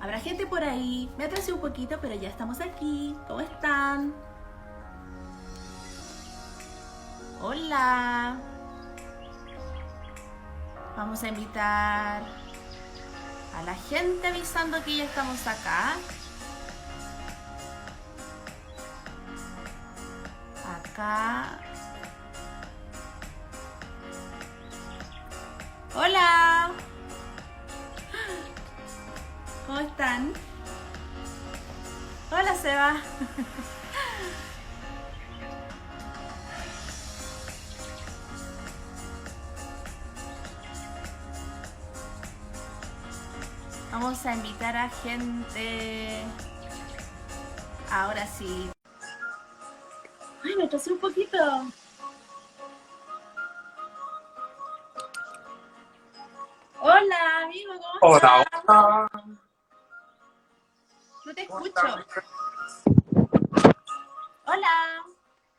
Habrá gente por ahí. Me atrasé un poquito, pero ya estamos aquí. ¿Cómo están? Hola. Vamos a invitar a la gente avisando que ya estamos acá. Acá. Hola. ¿Cómo están? Hola, Seba. Vamos a invitar a gente. Ahora sí. Ay, me atrasé un poquito. Hola, amigo, ¿cómo Hola, estás? hola. No te ¿Cómo escucho. estás? Hola.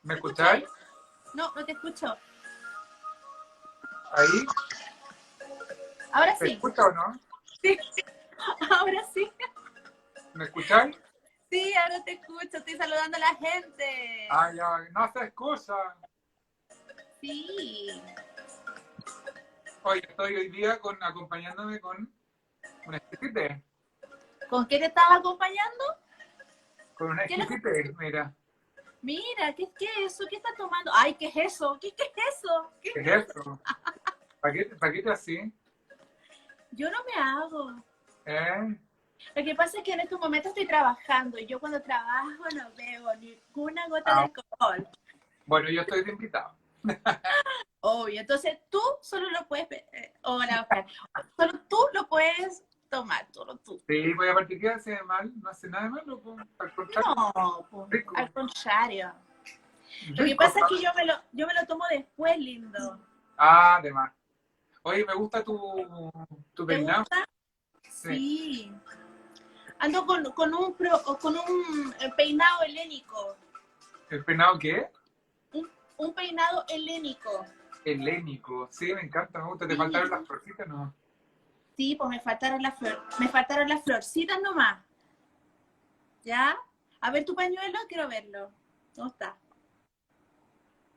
¿Me ¿Me escucháis? escucháis? No, no te escucho. ¿Ahí? Ahora ¿Me sí. escucha o no? Sí, ahora sí. ¿Me escucháis? Sí, ahora te escucho. Estoy saludando a la gente. Ay, ay, no hace excusa. Sí. Hoy estoy hoy día acompañándome con un exquisite. ¿Con qué te estaba acompañando? Con un ¿Qué le... exquisite, mira. Mira, ¿qué es eso? ¿Qué estás tomando? Ay, ¿qué es eso? ¿Qué es eso? ¿Qué ¿Qué es es eso? eso? ¿Paquete así? Yo no me hago. ¿Eh? Lo que pasa es que en estos momentos estoy trabajando y yo cuando trabajo no bebo ni una gota de Ah, alcohol. bueno, yo estoy de invitado. Obvio, entonces tú solo lo puedes, hola Oscar, solo tú lo puedes tomar, solo tú. Sí, voy a partir que hace mal, no hace nada de malo, pues. Al contrario, No, pues, al rico. contrario. Lo que Rico. pasa es que yo me lo tomo después, lindo. Ah, además. Oye, me gusta tu ¿Te peinado. gusta? Sí. Sí. Ando con un peinado helénico. ¿El peinado qué? Un peinado helénico. Helénico, sí, me encanta, me gusta. ¿Te faltaron Sí, las florcitas? No. sí, pues me faltaron las florcitas nomás. ¿Ya? A ver tu pañuelo, quiero verlo. ¿Dónde está?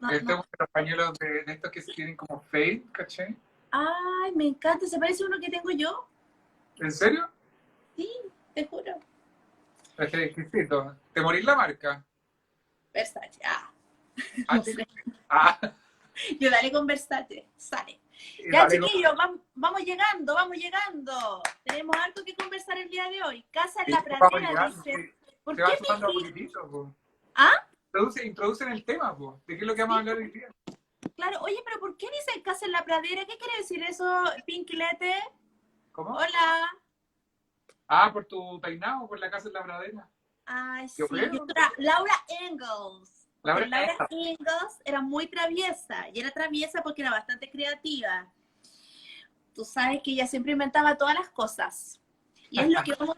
No, Este es no. uno de los pañuelos de estos que se tienen como fade, ¿caché? Ay, me encanta, se parece a uno que tengo yo. ¿En serio? Sí, te juro. Este es exquisito. ¿Te morís la marca? Versace, Ah, no sí. sé. Ah, Yo dale con Versace, sale. y Ya, dale con... chiquillos, vamos llegando, vamos llegando. Tenemos algo que conversar el día de hoy. Casa en Sí, la pues, vamos pradera, llegando, dice. sí. ¿Por Se qué va me sumando a dijiste? poquitito, pues. ¿Ah? Introducen el tema, pues. ¿De qué es lo que vamos a Sí, hablar hoy día? claro. Oye, pero ¿por qué dice casa en la pradera? ¿Qué quiere decir eso, Pinkilete? ¿Cómo? Hola. Ah, por tu peinado, por la casa en la pradera. Ay, Yo sí, yo creo. era Laura Ingalls. Porque Laura, Laura Ingalls era muy traviesa. Y era traviesa porque era bastante creativa. Tú sabes que ella siempre inventaba todas las cosas. Y es lo que vamos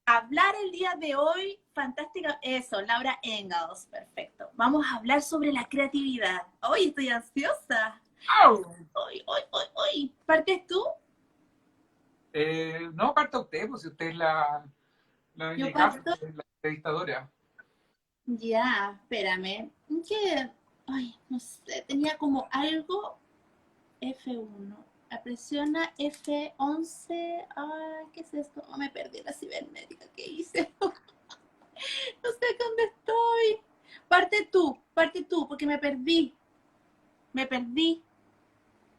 a hablar el día de hoy. Fantástica. Eso, Laura Ingalls. Perfecto. Vamos a hablar sobre la creatividad. Hoy estoy ansiosa. ¡au! Hoy. ¿Partes tú? No, parta usted, pues si usted es la Yo indicada, parto. la entrevistadora. Ya, espérame. ¿Qué? Ay, no sé. Tenía como algo. F1. Presiona F11. Ay, ¿qué es esto? Oh, me perdí la cibernética. ¿Qué hice? No sé dónde estoy. Parte tú, porque me perdí. Me perdí.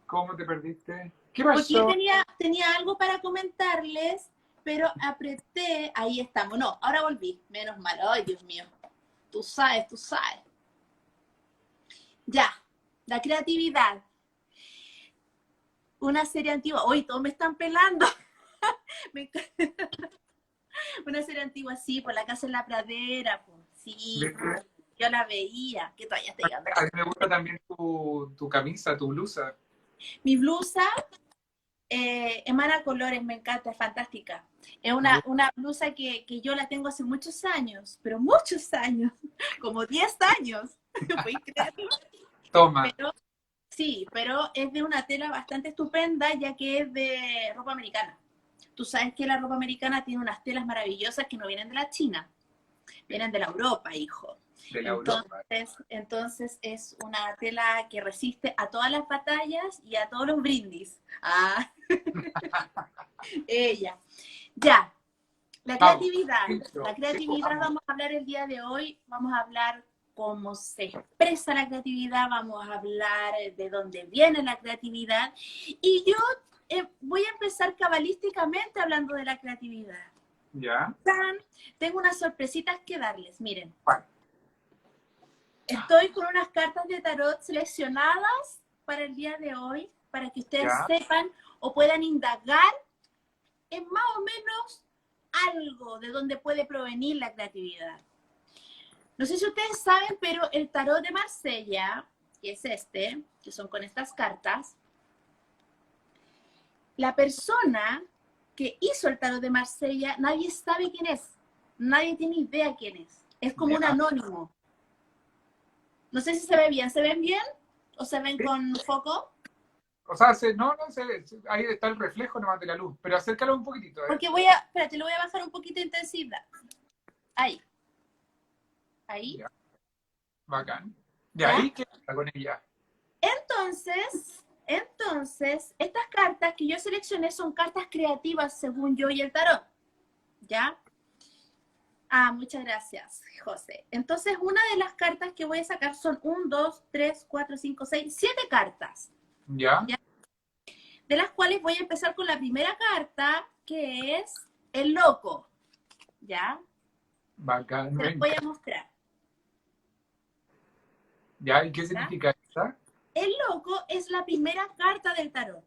¿Cómo te perdiste? ¿Qué Porque yo pasó? tenía algo para comentarles, pero apreté. Ahí estamos. No, ahora volví. Menos mal. Ay, Dios mío. Tú sabes, tú sabes. Ya. La creatividad. Una serie antigua. Hoy todos me están pelando. Me Una serie antigua, sí, por la casa en la pradera, pues, sí, ¿Viste? yo la veía, que todavía está llegando. A mí me gusta también tu camisa, tu blusa. Mi blusa emana colores, me encanta, es fantástica. Es Me una blusa que yo la tengo hace muchos años, pero muchos años, como 10 años, ¿puedes creerlo? Toma. Pero sí, pero es de una tela bastante estupenda, ya que es de ropa americana. tú sabes que la ropa americana tiene unas telas maravillosas que no vienen de la China, vienen de la Europa, hijo. De la Europa. Entonces es una tela que resiste a todas las batallas y a todos los brindis. Ah, ella. Ya, Vamos. la creatividad vamos a hablar el día de hoy, vamos a hablar cómo se expresa la creatividad, vamos a hablar de dónde viene la creatividad y yo voy a empezar cabalísticamente hablando de la creatividad. ¿Ya? Tengo unas sorpresitas que darles, miren. Bueno. Estoy con unas cartas de tarot seleccionadas para el día de hoy, para que ustedes sepan o puedan indagar en más o menos algo de donde puede provenir la creatividad. No sé si ustedes saben, pero el tarot de Marsella, que es este, que son con estas cartas, la persona que hizo el tarot de Marsella, nadie sabe quién es, nadie tiene idea quién es. Es como un anónimo. No sé si se ve bien. ¿Se ven bien? ¿O se ven con foco? O sea, no, ahí está el reflejo nomás de la luz, pero acércalo un poquitito. Porque espérate, lo voy a bajar un poquito de intensidad. Ahí. Ahí. Ya. Bacán. De ahí que está con ella. Entonces, estas cartas que yo seleccioné son cartas creativas según yo y el tarot. ¿Ya? Ah, muchas gracias, José. Entonces, una de las cartas que voy a sacar son 1, 2, 3, 4, 5, 6, 7 cartas. ¿Ya? De las cuales voy a empezar con la primera carta, que es el loco. ¿Ya? Bacán. Te las voy a mostrar. ¿Ya? ¿Y qué significa esta? El loco es la primera carta del tarot.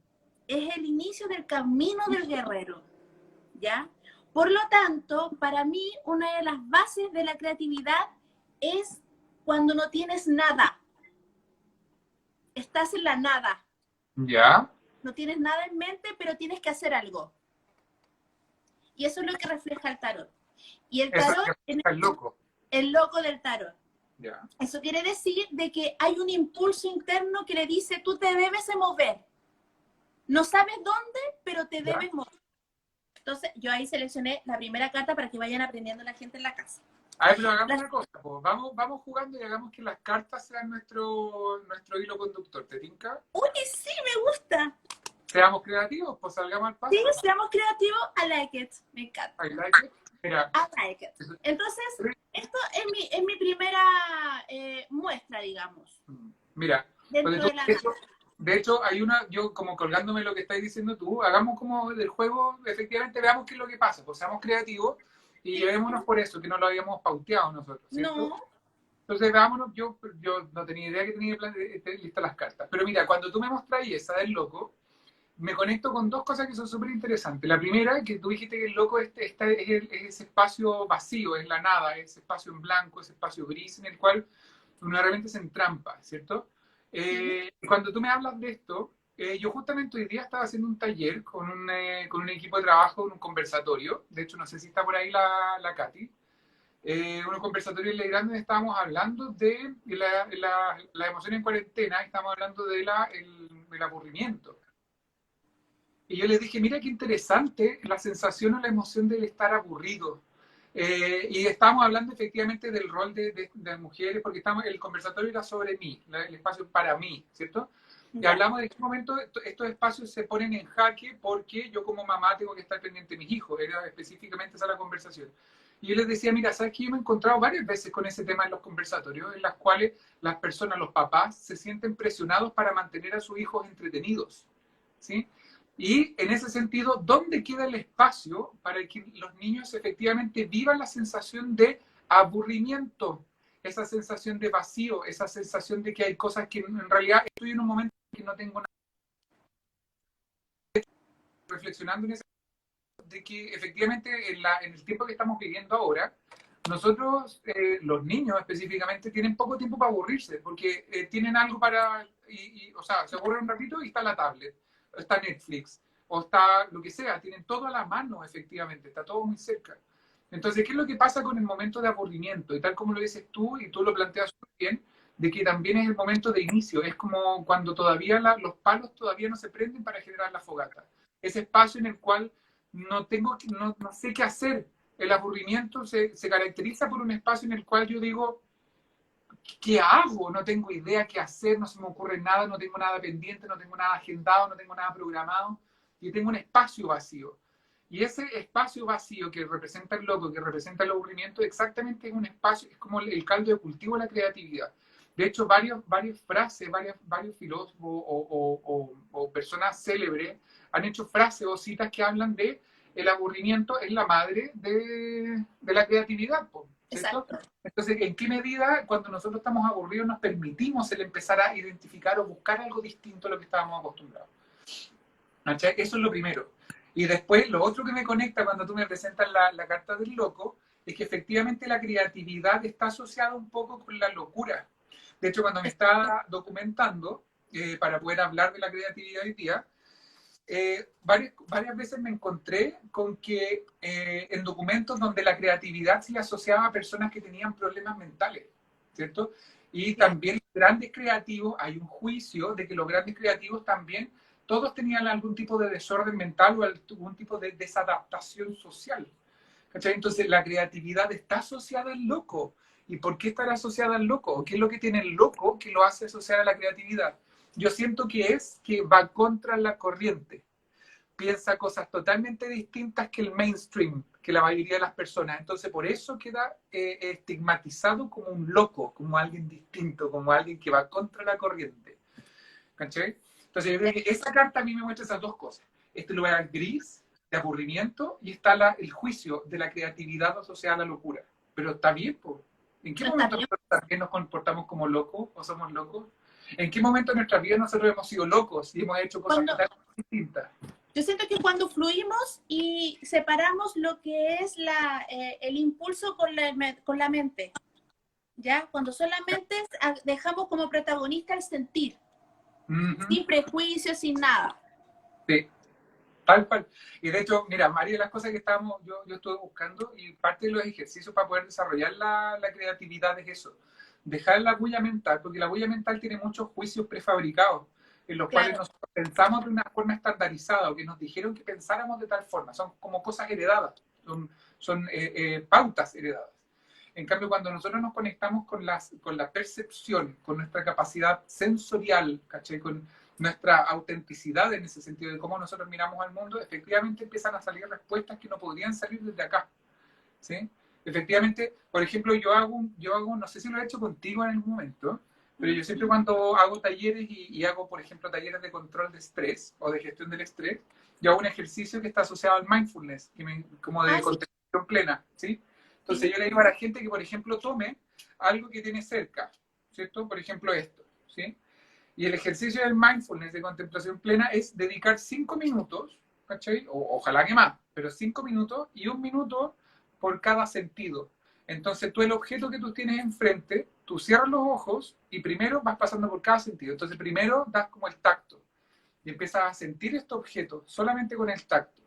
Es el inicio del camino del guerrero. ¿Ya? Por lo tanto, para mí, una de las bases de la creatividad es cuando no tienes nada. Estás en la nada. ¿Ya? No tienes nada en mente, pero tienes que hacer algo. Y eso es lo que refleja el tarot. Y el tarot es el loco. El loco del tarot. ¿Ya? Eso quiere decir de que hay un impulso interno que le dice, tú te debes mover. No sabes dónde, pero te debes mover. Entonces, yo ahí seleccioné la primera carta para que vayan aprendiendo la gente en la casa. A ver, pero hagamos una cosa, pues. Vamos jugando y hagamos que las cartas sean nuestro hilo conductor. ¿Te tinca? Uy, sí, me gusta. Seamos creativos, pues salgamos al paso. Sí, seamos creativos, I like it. Me encanta. I like it. Mira. I like it. Entonces, esto es mi primera muestra, digamos. Mira, de hecho, hay una, yo como colgándome lo que estáis diciendo tú, hagamos como del juego, efectivamente veamos qué es lo que pasa, pues seamos creativos y llevémonos por eso, que no lo habíamos pauteado nosotros, ¿cierto? No. Entonces, veámonos, yo no tenía idea que tenía listas las cartas, pero mira, cuando tú me mostras esa del loco, me conecto con dos cosas que son súper interesantes. La primera, que tú dijiste que el loco es ese espacio vacío, es la nada, ese espacio en blanco, ese espacio gris en el cual uno realmente se entrampa, ¿cierto? Cuando tú me hablas de esto, yo justamente hoy día estaba haciendo un taller con un equipo de trabajo, un conversatorio, de hecho no sé si está por ahí la Katy, un conversatorio en Legrand donde estábamos hablando de la emoción en cuarentena, estábamos hablando del aburrimiento. Y yo les dije, mira qué interesante la sensación o la emoción del estar aburrido. Y estábamos hablando efectivamente del rol de mujeres, porque el conversatorio era sobre mí, el espacio para mí, ¿cierto? Y hablamos de qué momento estos espacios se ponen en jaque porque yo como mamá tengo que estar pendiente de mis hijos, era específicamente esa la conversación. Y yo les decía, mira, ¿sabes qué? Yo me he encontrado varias veces con ese tema en los conversatorios, en las cuales las personas, los papás, se sienten presionados para mantener a sus hijos entretenidos, ¿sí? Y en ese sentido, ¿dónde queda el espacio para que los niños efectivamente vivan la sensación de aburrimiento, esa sensación de vacío, esa sensación de que hay cosas que en realidad estoy en un momento en que no tengo nada? Reflexionando en eso, de que efectivamente en el tiempo que estamos viviendo ahora, nosotros, los niños específicamente, tienen poco tiempo para aburrirse, porque tienen algo para, o sea, se aburren un ratito y está la tablet, está Netflix, o está lo que sea, tienen todo a la mano, efectivamente, está todo muy cerca. Entonces, ¿qué es lo que pasa con el momento de aburrimiento? Y tal como lo dices tú, y tú lo planteas muy bien, de que también es el momento de inicio, es como cuando todavía los palos todavía no se prenden para generar la fogata. Ese espacio en el cual no sé qué hacer. El aburrimiento se caracteriza por un espacio en el cual yo digo, ¿qué hago? No tengo idea qué hacer, no se me ocurre nada, no tengo nada pendiente, no tengo nada agendado, no tengo nada programado, y tengo un espacio vacío. Y ese espacio vacío que representa el loco, que representa el aburrimiento, exactamente es un espacio, es como el caldo de cultivo de la creatividad. De hecho, varias frases, varios filósofos o personas célebres han hecho frases o citas que hablan de el aburrimiento es la madre de la creatividad, ¿cierto? Exacto. Entonces, ¿en qué medida cuando nosotros estamos aburridos nos permitimos el empezar a identificar o buscar algo distinto a lo que estábamos acostumbrados? ¿Cachai? Eso es lo primero. Y después, lo otro que me conecta cuando tú me presentas la carta del loco, es que efectivamente la creatividad está asociada un poco con la locura. De hecho, cuando me estaba documentando para poder hablar de la creatividad hoy día, varias veces me encontré con que en documentos donde la creatividad se le asociaba a personas que tenían problemas mentales, ¿cierto? Y también los grandes creativos, hay un juicio de que los grandes creativos también, todos tenían algún tipo de desorden mental o algún tipo de desadaptación social. ¿Cachai? Entonces la creatividad está asociada al loco. ¿Y por qué estará asociada al loco? ¿Qué es lo que tiene el loco que lo hace asociar a la creatividad? Yo siento que es que va contra la corriente. Piensa cosas totalmente distintas que el mainstream, que la mayoría de las personas. Entonces, por eso queda estigmatizado como un loco, como alguien distinto, como alguien que va contra la corriente. ¿Cachai? Entonces, yo creo que esa carta a mí me muestra esas dos cosas. Este lugar gris, de aburrimiento, y está el juicio de la creatividad asociada a la locura. Pero está bien, pues. ¿En qué No está momento bien. nosotros también nos comportamos como locos o somos locos? ¿En qué momento de nuestra vida nosotros hemos sido locos y hemos hecho cosas Cuando, totalmente distintas? yo siento que cuando fluimos y separamos lo que es el impulso con la mente, ¿ya? Cuando solamente dejamos como protagonista el sentir, Ujú. sin prejuicios, sin nada. Sí, tal cual. Y de hecho, mira, varias de las cosas que yo estuve buscando y parte de los ejercicios para poder desarrollar la creatividad es eso. Dejar la bulla mental, porque la bulla mental tiene muchos juicios prefabricados, en los cuales Claro, nosotros pensamos de una forma estandarizada o que nos dijeron que pensáramos de tal forma. Son como cosas heredadas, son pautas heredadas. En cambio, cuando nosotros nos conectamos con la percepción, con nuestra capacidad sensorial, ¿cachai? Con nuestra autenticidad en ese sentido de cómo nosotros miramos al mundo, efectivamente empiezan a salir respuestas que no podrían salir desde acá. ¿Sí? Efectivamente, por ejemplo, yo hago, no sé si lo he hecho contigo en algún momento, pero yo siempre cuando hago talleres y hago, por ejemplo, talleres de control de estrés o de gestión del estrés, yo hago un ejercicio que está asociado al mindfulness, como de sí, contemplación plena, ¿sí? Entonces sí, yo le digo a la gente que, por ejemplo, tome algo que tiene cerca, ¿cierto? Por ejemplo, esto, ¿sí? Y el ejercicio del mindfulness de contemplación plena es dedicar 5 minutos, ¿cachai? Ojalá que más, pero 5 minutos y 1 minuto por cada sentido. Entonces tú el objeto que tú tienes enfrente, tú cierras los ojos y primero vas pasando por cada sentido. Entonces primero das como el tacto y empiezas a sentir este objeto solamente con el tacto.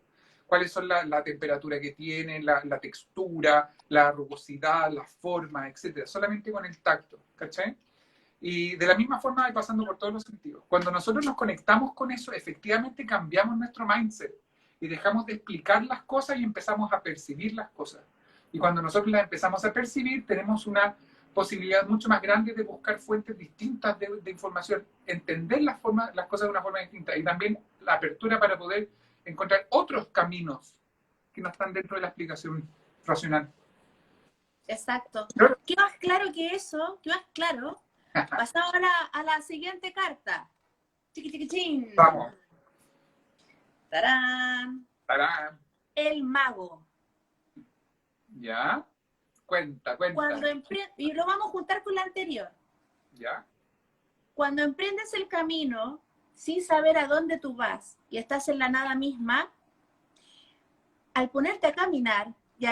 Cuáles son la temperatura que tiene, la textura, la rugosidad, la forma, etcétera. Solamente con el tacto, ¿cachai? Y de la misma forma va pasando por todos los sentidos. Cuando nosotros nos conectamos con eso, efectivamente cambiamos nuestro mindset y dejamos de explicar las cosas y empezamos a percibir las cosas. Y cuando nosotros las empezamos a percibir, tenemos una posibilidad mucho más grande de buscar fuentes distintas de información, entender las cosas de una forma distinta y también la apertura para poder encontrar otros caminos que no están dentro de la explicación racional. exacto. ¿Qué más claro que eso? ¿Qué más claro? Pasamos a la siguiente carta. Chiqui, chiqui, chin. Vamos. ¡Tarán! ¡Tarán! El mago. ¿Ya? Cuenta, cuenta. Y lo vamos a juntar con la anterior. ¿Ya? Cuando emprendes el camino sin saber a dónde tú vas y estás en la nada misma, al ponerte a caminar y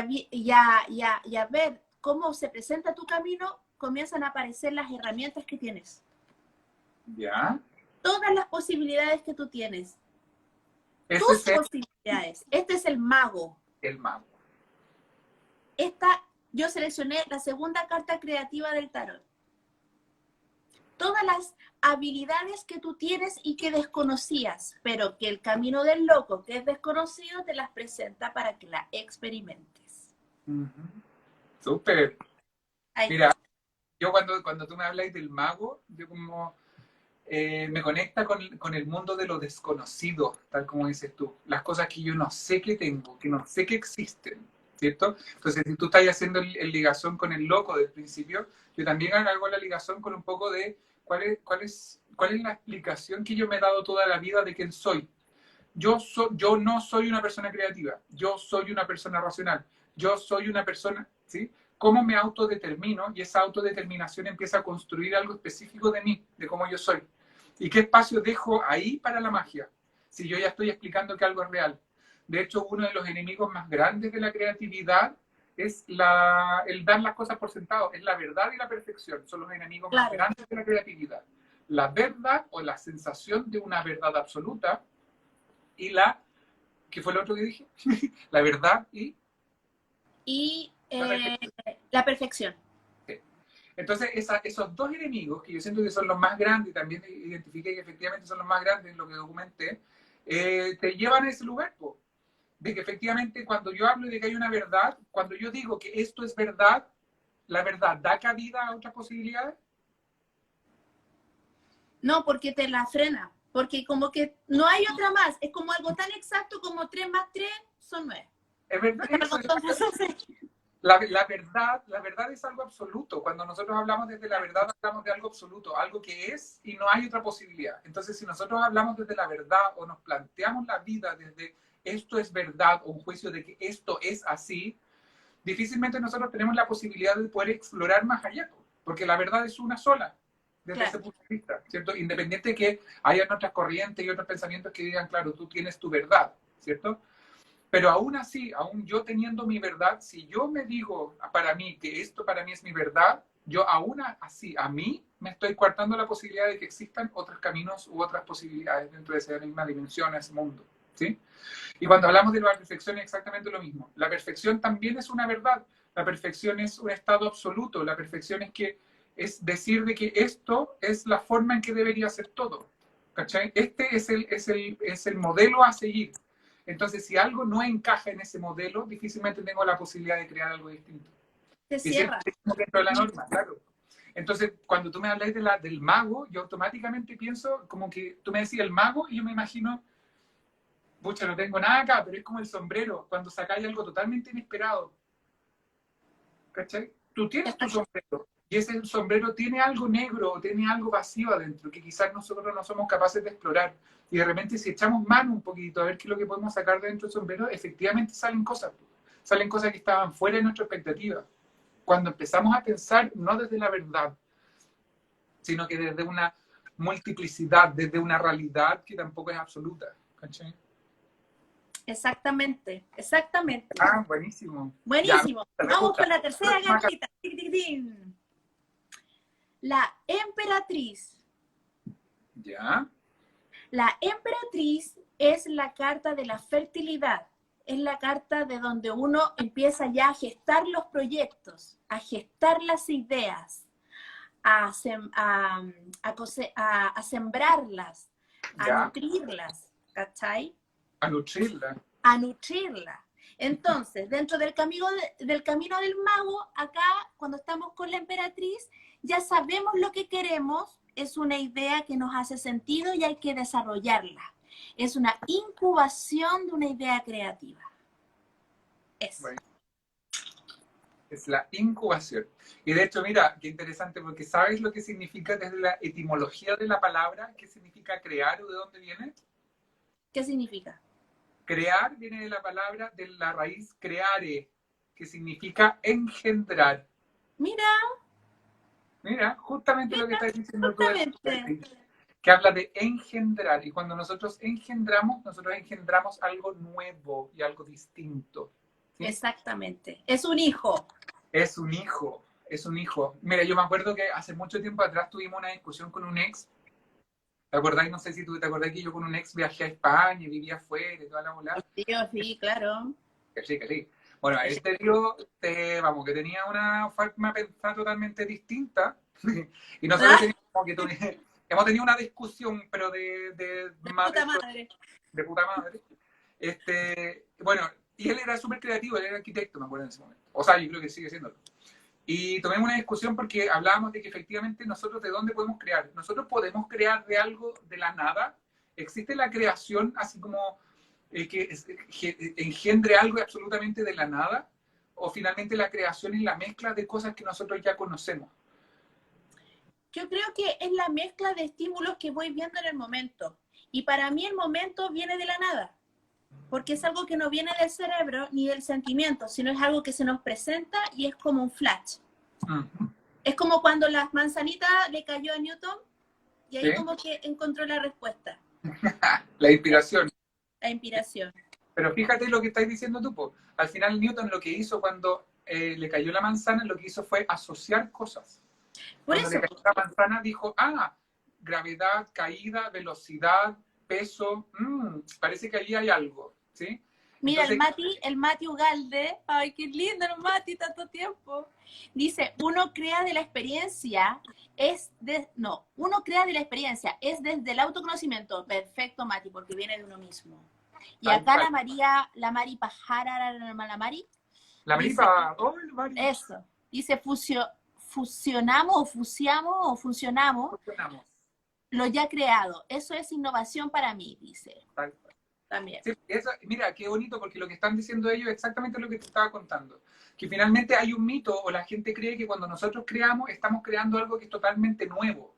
a ver cómo se presenta tu camino, comienzan a aparecer las herramientas que tienes. ¿Ya? Todas las posibilidades que tú tienes. Ese Tus es posibilidades. Este es el mago. el mago. Yo seleccioné la segunda carta creativa del tarot. todas las habilidades que tú tienes y que desconocías, pero que el camino del loco, que es desconocido, te las presenta para que la experimentes. Súper. Ahí Mira, está. yo cuando tú me hablas del mago, yo como me conecta con el mundo de lo desconocido, tal como dices tú. Las cosas que yo no sé que tengo, que no sé que existen, ¿cierto? Entonces, si tú estás haciendo el ligazón con el loco del principio, yo también hago la ligazón con un poco de cuál es la explicación que yo me he dado toda la vida de quién soy. Yo no soy una persona creativa, yo soy una persona racional, yo soy una persona, ¿sí? ¿Cómo me autodetermino? Y esa autodeterminación empieza a construir algo específico de mí, de cómo yo soy. ¿Y qué espacio dejo ahí para la magia? Si yo ya estoy explicando que algo es real. De hecho, uno de los enemigos más grandes de la creatividad es el dar las cosas por sentado. Es la verdad y la perfección. Son los enemigos más Claro. grandes de la creatividad. La verdad o la sensación de una verdad absoluta y ¿qué fue lo otro que dije? La verdad y Y la perfección. la perfección. Entonces, esos dos enemigos, que yo siento que son los más grandes, y también identifiqué que efectivamente son los más grandes en lo que documenté, te llevan a ese lugar, po, de que efectivamente cuando yo hablo de que hay una verdad, cuando yo digo que esto es verdad, la verdad da cabida a otras posibilidades. No, porque te la frena. Porque como que no hay otra más. Es como algo tan exacto como 3 más 3 son 9. Es verdad, Es algo tan fácil. la verdad es algo absoluto. Cuando nosotros hablamos desde la verdad, hablamos de algo absoluto, algo que es y no hay otra posibilidad. Entonces, si nosotros hablamos desde la verdad o nos planteamos la vida desde esto es verdad o un juicio de que esto es así, difícilmente nosotros tenemos la posibilidad de poder explorar más allá, porque la verdad es una sola, desde ese Claro. punto de vista, ¿cierto? Independiente de que haya otras corrientes y otros pensamientos que digan, claro, tú tienes tu verdad, ¿cierto? Pero aún así, aún yo teniendo mi verdad, si yo me digo para mí que esto para mí es mi verdad, yo aún así, a mí me estoy coartando la posibilidad de que existan otros caminos u otras posibilidades dentro de esa misma dimensión, ese mundo, ¿sí? Y cuando hablamos de la perfección es exactamente lo mismo. La perfección también es una verdad. La perfección es un estado absoluto. La perfección es decir de que esto es la forma en que debería ser todo. ¿Cachai? Este es el modelo a seguir. Entonces, si algo no encaja en ese modelo, difícilmente tengo la posibilidad de crear algo distinto. Se Y siempre cierra. estamos dentro de la norma, claro. Entonces, cuando tú me hablas del mago, yo automáticamente pienso como que tú me decías el mago y yo me imagino, pucha, no tengo nada acá, pero es como el sombrero, cuando sacáis algo totalmente inesperado. ¿Cachai? Tú tienes tu sombrero y ese sombrero tiene algo negro o tiene algo vacío adentro que quizás nosotros no somos capaces de explorar. Y de repente si echamos mano un poquito a ver qué es lo que podemos sacar de dentro del sombrero, efectivamente salen cosas que estaban fuera de nuestra expectativa. Cuando empezamos a pensar no desde la verdad, sino que desde una multiplicidad, desde una realidad que tampoco es absoluta. ¿Cachai? Exactamente, exactamente. Ah, buenísimo. Ya, Buenísimo. me Vamos gusta. con la tercera cartita. Tin, tin, tin. La emperatriz. Ya, La emperatriz es la carta de la fertilidad. Es la carta de donde uno empieza ya a gestar los proyectos, a gestar las ideas, a sembrarlas, a ya, nutrirlas, ¿cachai? a nutrirla. A nutrirla. Entonces, dentro del camino del mago, acá, cuando estamos con la emperatriz, ya sabemos lo que queremos, es una idea que nos hace sentido y hay que desarrollarla. Es una incubación de una idea creativa. Eso. Bueno, es la incubación. Y de hecho, mira, qué interesante, porque ¿sabes lo que significa desde la etimología de la palabra? ¿Qué significa crear o de dónde viene? ¿Qué significa? Crear viene de la palabra, de la raíz creare, que significa engendrar. Mira, Mira, justamente lo que mira, estás diciendo tú, justamente. que habla de engendrar. Y cuando nosotros engendramos algo nuevo y algo distinto. ¿Sí? Exactamente. Es un hijo. Es un hijo, es un hijo. Mira, yo me acuerdo que hace mucho tiempo atrás tuvimos una discusión con un ex. ¿Te acordáis? No sé si tú te acordás que yo con un ex viajé a España y vivía afuera y toda la bola. Sí, sí, claro. Que sí, que sí. Bueno, este tío, vamos, que tenía una forma de pensar totalmente distinta. Y nosotros ¿Ah? teníamos como que hemos tenido una discusión, pero De madre, puta madre. de puta madre. Bueno, y él era súper creativo, él era arquitecto, me acuerdo en ese momento. O sea, yo creo que sigue siéndolo. Y tomemos una discusión porque hablábamos de que efectivamente nosotros de dónde podemos crear. Nosotros podemos crear de algo de la nada. Existe la creación así como que engendre algo absolutamente de la nada, o finalmente la creación es la mezcla de cosas que nosotros ya conocemos. Yo creo que es la mezcla de estímulos que voy viendo en el momento. Y para mí el momento viene de la nada, porque es algo que no viene del cerebro ni del sentimiento, sino es algo que se nos presenta y es como un flash. Es como cuando las manzanitas le cayó a Newton y ahí ¿Sí? como que encontró la respuesta. La inspiración. La inspiración. Pero fíjate lo que estáis diciendo tú, po. Al final Newton lo que hizo cuando le cayó la manzana, lo que hizo fue asociar cosas. Por Cuando eso, le cayó la manzana dijo, gravedad, caída, velocidad, peso, parece que ahí hay algo, ¿sí? mira, Entonces, el Mati Ugalde, ay, qué lindo el Mati, tanto tiempo. Dice, uno crea de la experiencia, uno crea de la experiencia, es desde el autoconocimiento. Perfecto, Mati, porque viene de uno mismo. Y acá la Mari Pajara, la Mari, la dice, maripa, oh, Mari. eso, dice, fusionamos o funcionamos lo ya creado. Eso es innovación para mí, dice. También. Sí, mira, qué bonito, porque lo que están diciendo ellos es exactamente lo que te estaba contando. Que finalmente hay un mito, o la gente cree que cuando nosotros creamos, estamos creando algo que es totalmente nuevo.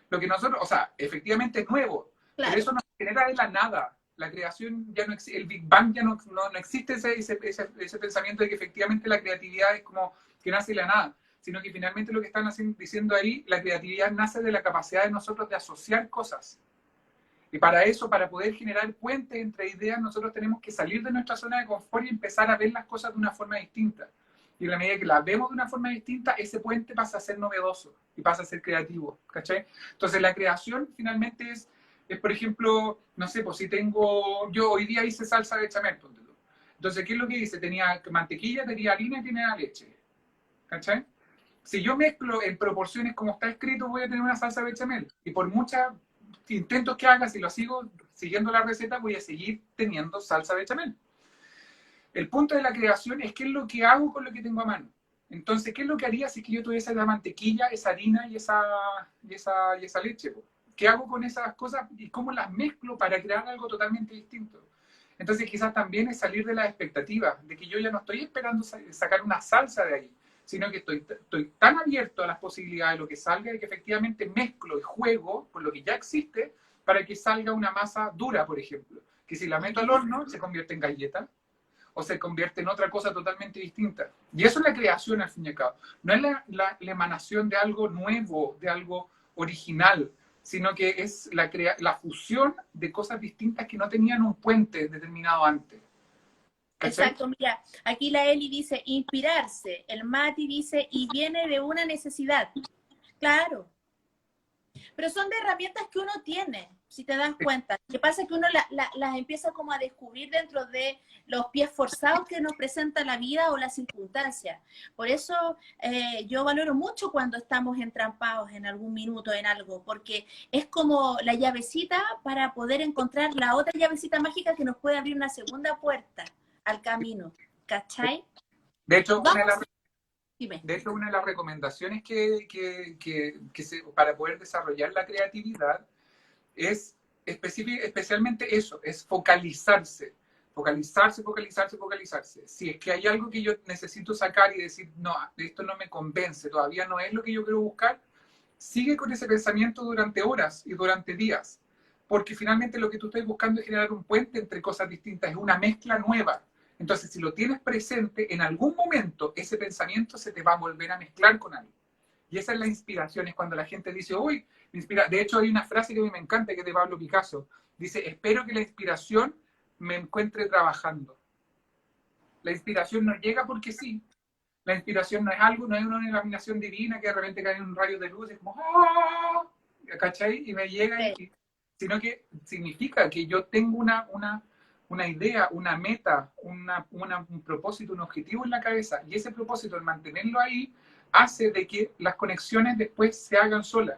Lo que nosotros, o sea, efectivamente es nuevo, claro. pero eso no se genera de la nada. La creación ya no existe, el Big Bang ya no existe ese pensamiento de que efectivamente la creatividad es como que nace de la nada, sino que finalmente lo que están diciendo ahí, la creatividad nace de la capacidad de nosotros de asociar cosas. Y para eso, para poder generar puentes entre ideas, nosotros tenemos que salir de nuestra zona de confort y empezar a ver las cosas de una forma distinta. Y en la medida que las vemos de una forma distinta, ese puente pasa a ser novedoso y pasa a ser creativo, ¿cachai? Entonces la creación finalmente es por ejemplo, no sé, pues si yo hoy día hice salsa de bechamel, entonces, ¿qué es lo que hice? Tenía mantequilla, tenía harina y tenía leche, ¿cachai? Si yo mezclo en proporciones como está escrito, voy a tener una salsa de bechamel. Y por muchos intentos que haga, si lo sigo siguiendo la receta, voy a seguir teniendo salsa de bechamel. El punto de la creación es qué es lo que hago con lo que tengo a mano. Entonces, ¿qué es lo que haría si yo tuviese la mantequilla, esa harina y esa leche? ¿Qué hago con esas cosas y cómo las mezclo para crear algo totalmente distinto? Entonces, quizás también es salir de las expectativas, de que yo ya no estoy esperando sacar una salsa de ahí, sino que estoy tan abierto a las posibilidades de lo que salga y que efectivamente mezclo y juego con lo que ya existe para que salga una masa dura, por ejemplo, que si la meto al horno se convierte en galleta o se convierte en otra cosa totalmente distinta. Y eso es la creación, al fin y al cabo. No es la emanación de algo nuevo, de algo original, sino que es la fusión de cosas distintas que no tenían un puente determinado antes. ¿Cachai? Exacto, mira, aquí la Eli dice inspirarse, el Mati dice y viene de una necesidad. Claro, pero son de herramientas que uno tiene, si te das cuenta. Lo que pasa es que uno las empieza como a descubrir dentro de los pies forzados que nos presenta la vida o las circunstancias. Por eso yo valoro mucho cuando estamos entrampados en algún minuto en algo, porque es como la llavecita para poder encontrar la otra llavecita mágica que nos puede abrir una segunda puerta al camino. ¿Cachai? De hecho, una de las recomendaciones para poder desarrollar la creatividad es especialmente eso, es focalizarse. Focalizarse. Si es que hay algo que yo necesito sacar y decir, no, esto no me convence, todavía no es lo que yo quiero buscar, sigue con ese pensamiento durante horas y durante días. Porque finalmente lo que tú estás buscando es generar un puente entre cosas distintas, es una mezcla nueva. Entonces, si lo tienes presente, en algún momento ese pensamiento se te va a volver a mezclar con algo. Y esa es la inspiración, es cuando la gente dice, uy, me inspira. De hecho, hay una frase que a mí me encanta, que es de Pablo Picasso. Dice, espero que la inspiración me encuentre trabajando. La inspiración no llega porque sí. La inspiración no es algo, no es una iluminación divina que de repente cae un rayo de luz y es como, ¡ah! ¿Cachai? Y me llega, sí. Sino que significa que yo tengo una idea, una meta, un propósito, un objetivo en la cabeza, y ese propósito, el mantenerlo ahí, hace de que las conexiones después se hagan solas.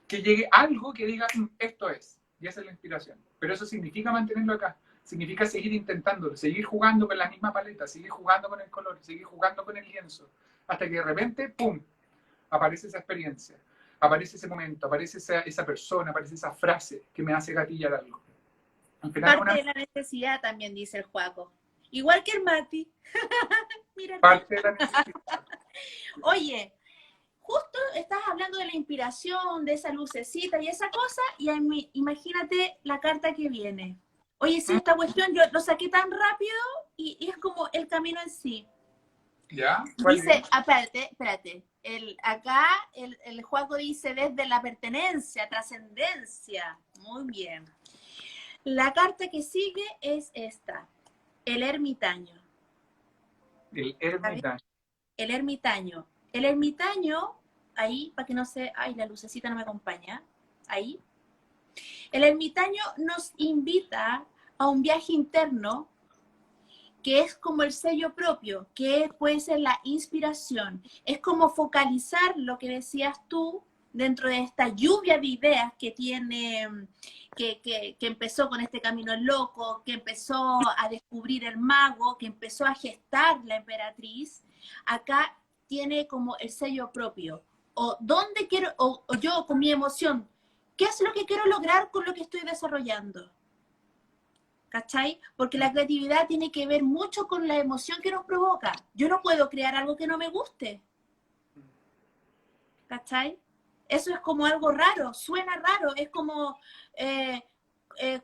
que llegue algo que diga, esto es, y esa es la inspiración. Pero eso significa mantenerlo acá, significa seguir intentándolo, seguir jugando con la misma paleta, seguir jugando con el color, seguir jugando con el lienzo, hasta que de repente, ¡pum!, aparece esa experiencia, aparece ese momento, aparece esa persona, aparece esa frase que me hace gatillar algo. Al final Parte de la necesidad también, dice el Juaco. Igual que el Mati. Mira, parte de la necesidad. oye, justo estás hablando de la inspiración, de esa lucecita y esa cosa, y imagínate la carta que viene. Oye, sí, esta cuestión yo lo saqué tan rápido y es como el camino en sí. ¿Ya? Dice, espérate. Acá el Juaco dice desde la pertenencia, trascendencia. Muy bien. La carta que sigue es esta, el ermitaño. El ermitaño. El ermitaño. El ermitaño, ahí, para que no se... Ay, la lucecita no me acompaña. Ahí. El ermitaño nos invita a un viaje interno que es como el sello propio, que puede ser la inspiración. Es como focalizar lo que decías tú dentro de esta lluvia de ideas que tiene, que empezó con este camino loco, que empezó a descubrir el mago, que empezó a gestar la emperatriz. Acá tiene como el sello propio. O dónde quiero, o yo con mi emoción, ¿qué es lo que quiero lograr con lo que estoy desarrollando? ¿Cachai? Porque la creatividad tiene que ver mucho con la emoción que nos provoca. Yo no puedo crear algo que no me guste. ¿Cachai? Eso es como algo raro, suena raro, es como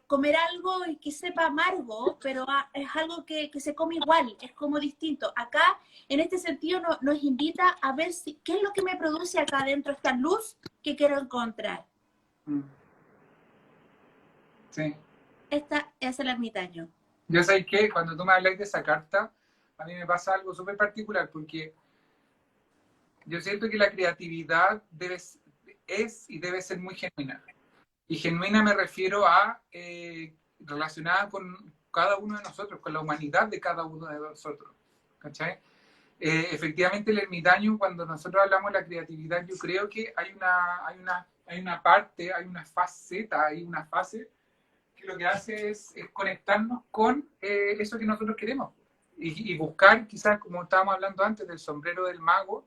comer algo y que sepa amargo, pero es algo que se come igual, es como distinto. Acá, en este sentido, nos invita a ver qué es lo que me produce acá adentro esta luz que quiero encontrar. Sí. Esta es el ermitaño. Yo sé que cuando tú me hablas de esa carta, a mí me pasa algo súper particular, porque yo siento que la creatividad es y debe ser muy genuina. Y genuina me refiero a relacionada con cada uno de nosotros, con la humanidad de cada uno de nosotros. ¿Cachai? Efectivamente, el ermitaño, cuando nosotros hablamos de la creatividad, yo creo que hay una parte, hay una faceta, hay una fase que lo que hace es conectarnos con eso que nosotros queremos. Y buscar, quizás, como estábamos hablando antes del sombrero del mago,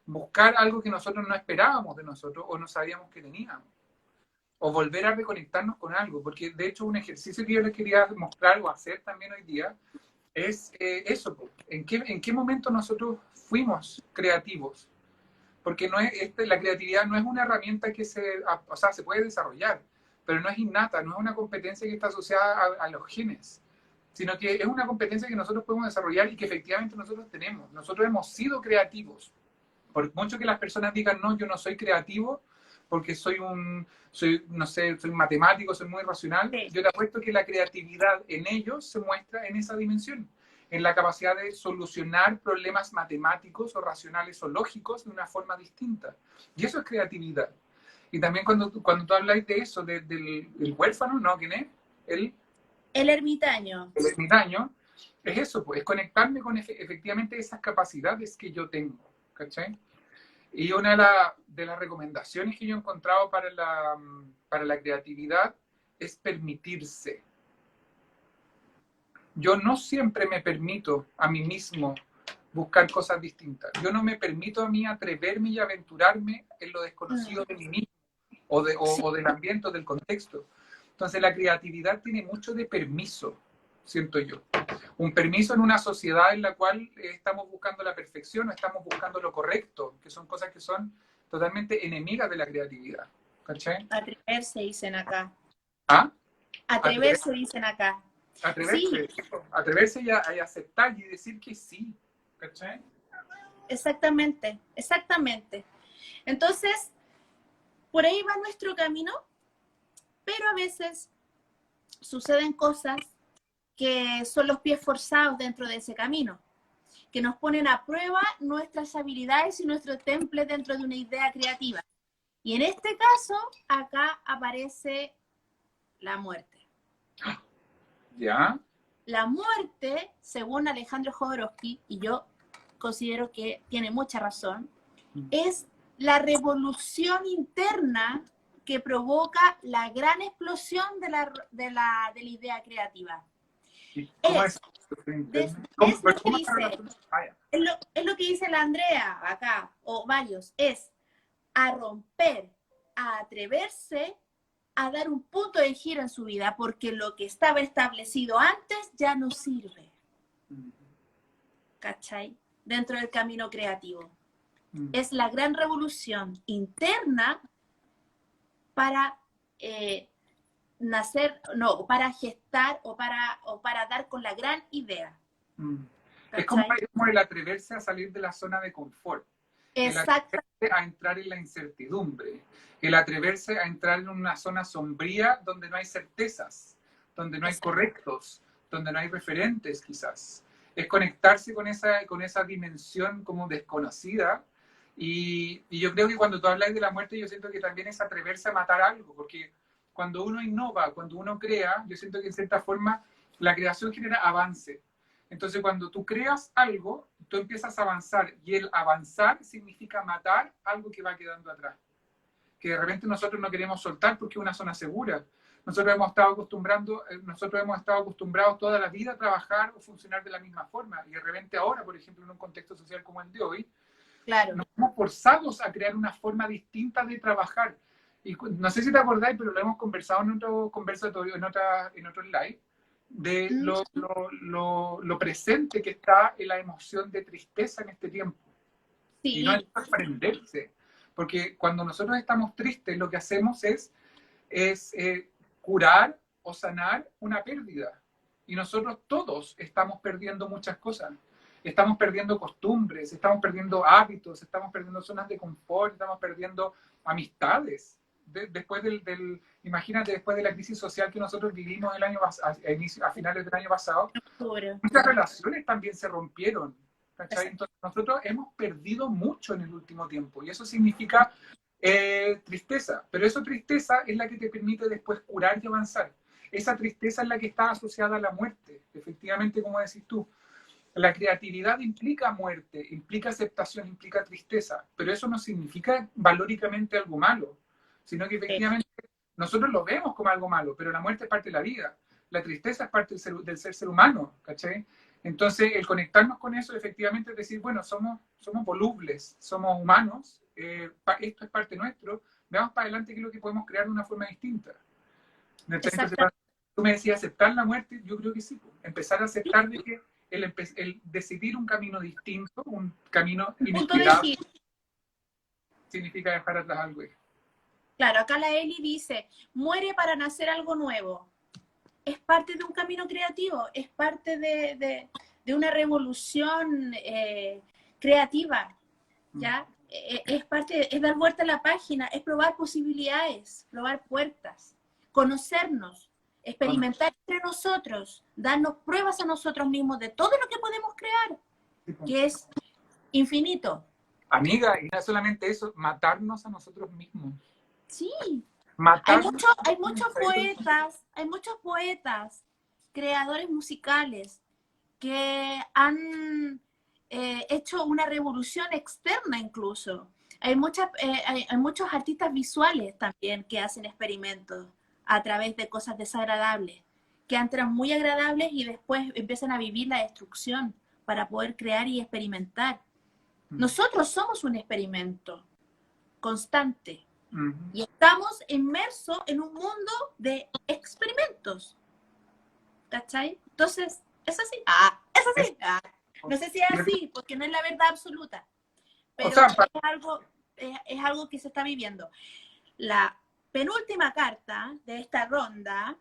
buscar algo que nosotros no esperábamos de nosotros o no sabíamos que teníamos. O volver a reconectarnos con algo, porque de hecho un ejercicio que yo les quería mostrar o hacer también hoy día es eso, ¿en qué momento nosotros fuimos creativos? Porque la creatividad no es una herramienta que se puede desarrollar, pero no es innata, no es una competencia que está asociada a los genes, sino que es una competencia que nosotros podemos desarrollar y que efectivamente nosotros tenemos. Nosotros hemos sido creativos. Por mucho que las personas digan, no, yo no soy creativo, porque soy matemático, soy muy racional, sí. Yo te apuesto que la creatividad en ellos se muestra en esa dimensión, en la capacidad de solucionar problemas matemáticos o racionales o lógicos de una forma distinta. Y eso es creatividad. Y también cuando tú hablas de eso, del huérfano, ¿no? ¿Quién es? El ermitaño. El ermitaño, es eso, pues, es conectarme con efectivamente esas capacidades que yo tengo, ¿cachai? Y una de las recomendaciones que yo he encontrado para la creatividad es permitirse. Yo no siempre me permito a mí mismo buscar cosas distintas. Yo no me permito a mí atreverme y aventurarme en lo desconocido de mí mismo o del ambiente o del contexto. Entonces la creatividad tiene mucho de permiso, siento yo. Un permiso en una sociedad en la cual estamos buscando la perfección o estamos buscando lo correcto, que son cosas que son totalmente enemigas de la creatividad. ¿Cachai? Atreverse, dicen acá. ¿Ah? Atreverse, dicen acá. Atreverse, sí. Atreverse y aceptar y decir que sí. ¿Cachai? Exactamente, exactamente. Entonces, por ahí va nuestro camino, pero a veces suceden cosas que son los pies forzados dentro de ese camino, que nos ponen a prueba nuestras habilidades y nuestro temple dentro de una idea creativa. Y en este caso, acá aparece la muerte. ¿Ya? La muerte, según Alejandro Jodorowsky, y yo considero que tiene mucha razón, es la revolución interna que provoca la gran explosión de la idea creativa. ¿Y cómo es? Es lo que ¿Cómo está dice, relacionado? Ah, ya. es lo que dice la Andrea acá, o varios, es a romper, a atreverse, a dar un punto de giro en su vida, porque lo que estaba establecido antes ya no sirve. ¿Cachai? Dentro del camino creativo. Es la gran revolución interna para nacer, no, para gestar o para dar con la gran idea. Es como el atreverse a salir de la zona de confort, el Exacto. atreverse a entrar en la incertidumbre, el atreverse a entrar en una zona sombría donde no hay certezas, donde no hay correctos, donde no hay referentes quizás. Es conectarse con esa dimensión como desconocida. Y yo creo que cuando tú hablas de la muerte, yo siento que también es atreverse a matar algo, porque cuando uno innova, cuando uno crea, yo siento que en cierta forma la creación genera avance. Entonces, cuando tú creas algo, tú empiezas a avanzar, y el avanzar significa matar algo que va quedando atrás, que de repente nosotros no queremos soltar porque es una zona segura. Nosotros hemos estado acostumbrados toda la vida a trabajar o funcionar de la misma forma, y de repente ahora, por ejemplo, en un contexto social como el de hoy, Claro. nos hemos forzados a crear una forma distinta de trabajar. Y no sé si te acordáis, pero lo hemos conversado en otro conversatorio, en otro live, de lo presente que está en la emoción de tristeza en este tiempo. Sí. Y no es sorprenderse, porque cuando nosotros estamos tristes, lo que hacemos es curar o sanar una pérdida. Y nosotros todos estamos perdiendo muchas cosas. Estamos perdiendo costumbres, estamos perdiendo hábitos, estamos perdiendo zonas de confort, estamos perdiendo amistades. Después imagínate, después de la crisis social que nosotros vivimos a finales del año pasado, muchas relaciones también se rompieron. ¿Cachai? Entonces nosotros hemos perdido mucho en el último tiempo, y eso significa tristeza, pero esa tristeza es la que te permite después curar y avanzar. Esa tristeza es la que está asociada a la muerte, efectivamente, como decís tú. La creatividad implica muerte, implica aceptación, implica tristeza, pero eso no significa valóricamente algo malo, sino que efectivamente nosotros lo vemos como algo malo, pero la muerte es parte de la vida, la tristeza es parte del ser humano, ¿cachai? Entonces, el conectarnos con eso, efectivamente, es decir, bueno, somos volubles, somos humanos, esto es parte nuestro, veamos para adelante qué es lo que podemos crear de una forma distinta. Entonces, tú me decías aceptar la muerte, yo creo que sí, empezar a aceptar de que el decidir un camino distinto, un camino inesperado, significa dejar atrás algo. Claro, acá la Eli dice, muere para nacer algo nuevo. Es parte de un camino creativo, es parte de una revolución creativa, ¿ya? Es parte, es dar vuelta a la página, es probar posibilidades, probar puertas, conocernos, experimentar entre nosotros, darnos pruebas a nosotros mismos de todo lo que podemos crear, que es infinito. Amiga, y no solamente eso, matarnos a nosotros mismos. Sí. Matarnos. Hay muchos poetas, creadores musicales, que han hecho una revolución externa incluso. Hay muchos artistas visuales también que hacen experimentos a través de cosas desagradables, que entran muy agradables y después empiezan a vivir la destrucción para poder crear y experimentar. Nosotros somos un experimento constante y estamos inmersos en un mundo de experimentos. ¿Cachai? Entonces, ¿es así? Es así. No sé si es así, porque no es la verdad absoluta, pero o sea, es algo que se está viviendo. La penúltima carta de esta ronda,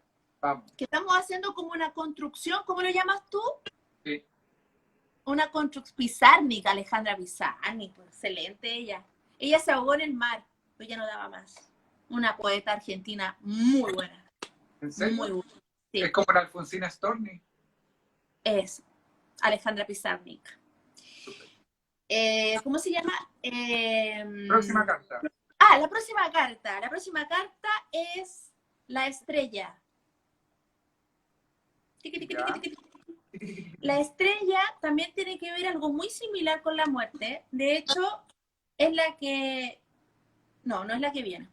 que estamos haciendo como una construcción, ¿cómo lo llamas tú? Sí. Una construcción Pizarnik, Alejandra Pizarnik, excelente ella. Ella se ahogó en el mar, pero ya no daba más. Una poeta argentina muy buena. ¿En serio? Muy buena. Sí. Es como la Alfonsina Storni. Es Alejandra Pizarnik. ¿Cómo se llama? Próxima carta. La próxima carta. La próxima carta es la estrella. La estrella también tiene que ver algo muy similar con la muerte. De hecho, es la que... No es la que viene.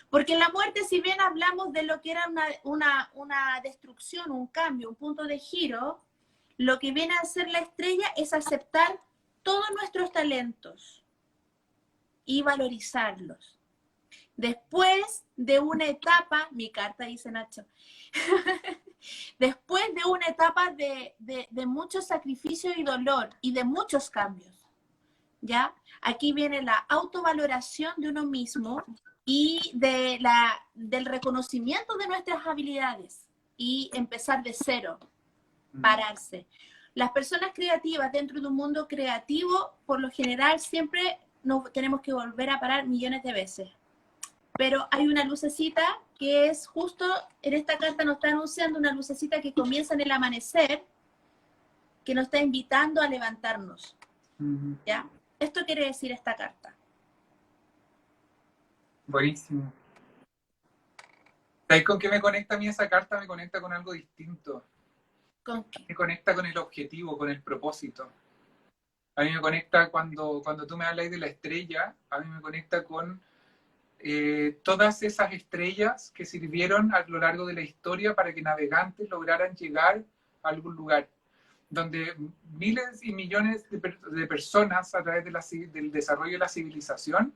Porque la muerte, si bien hablamos de lo que era una destrucción, un cambio, un punto de giro, lo que viene a ser la estrella es aceptar todos nuestros talentos y valorizarlos. Después de una etapa, mi carta dice Nacho, después de una etapa de mucho sacrificio y dolor y de muchos cambios, ¿ya? Aquí viene la autovaloración de uno mismo y del reconocimiento de nuestras habilidades y empezar de cero, pararse. Las personas creativas dentro de un mundo creativo, por lo general, siempre nos tenemos que volver a parar millones de veces. Pero hay una lucecita que es justo, en esta carta nos está anunciando una lucecita que comienza en el amanecer, que nos está invitando a levantarnos, ¿ya? Esto quiere decir esta carta. Buenísimo. ¿Sabes con qué me conecta a mí esa carta? Me conecta con algo distinto. ¿Con qué? Me conecta con el objetivo, con el propósito. A mí me conecta cuando tú me hablas de la estrella, a mí me conecta con todas esas estrellas que sirvieron a lo largo de la historia para que navegantes lograran llegar a algún lugar, donde miles y millones de personas a través del desarrollo de la civilización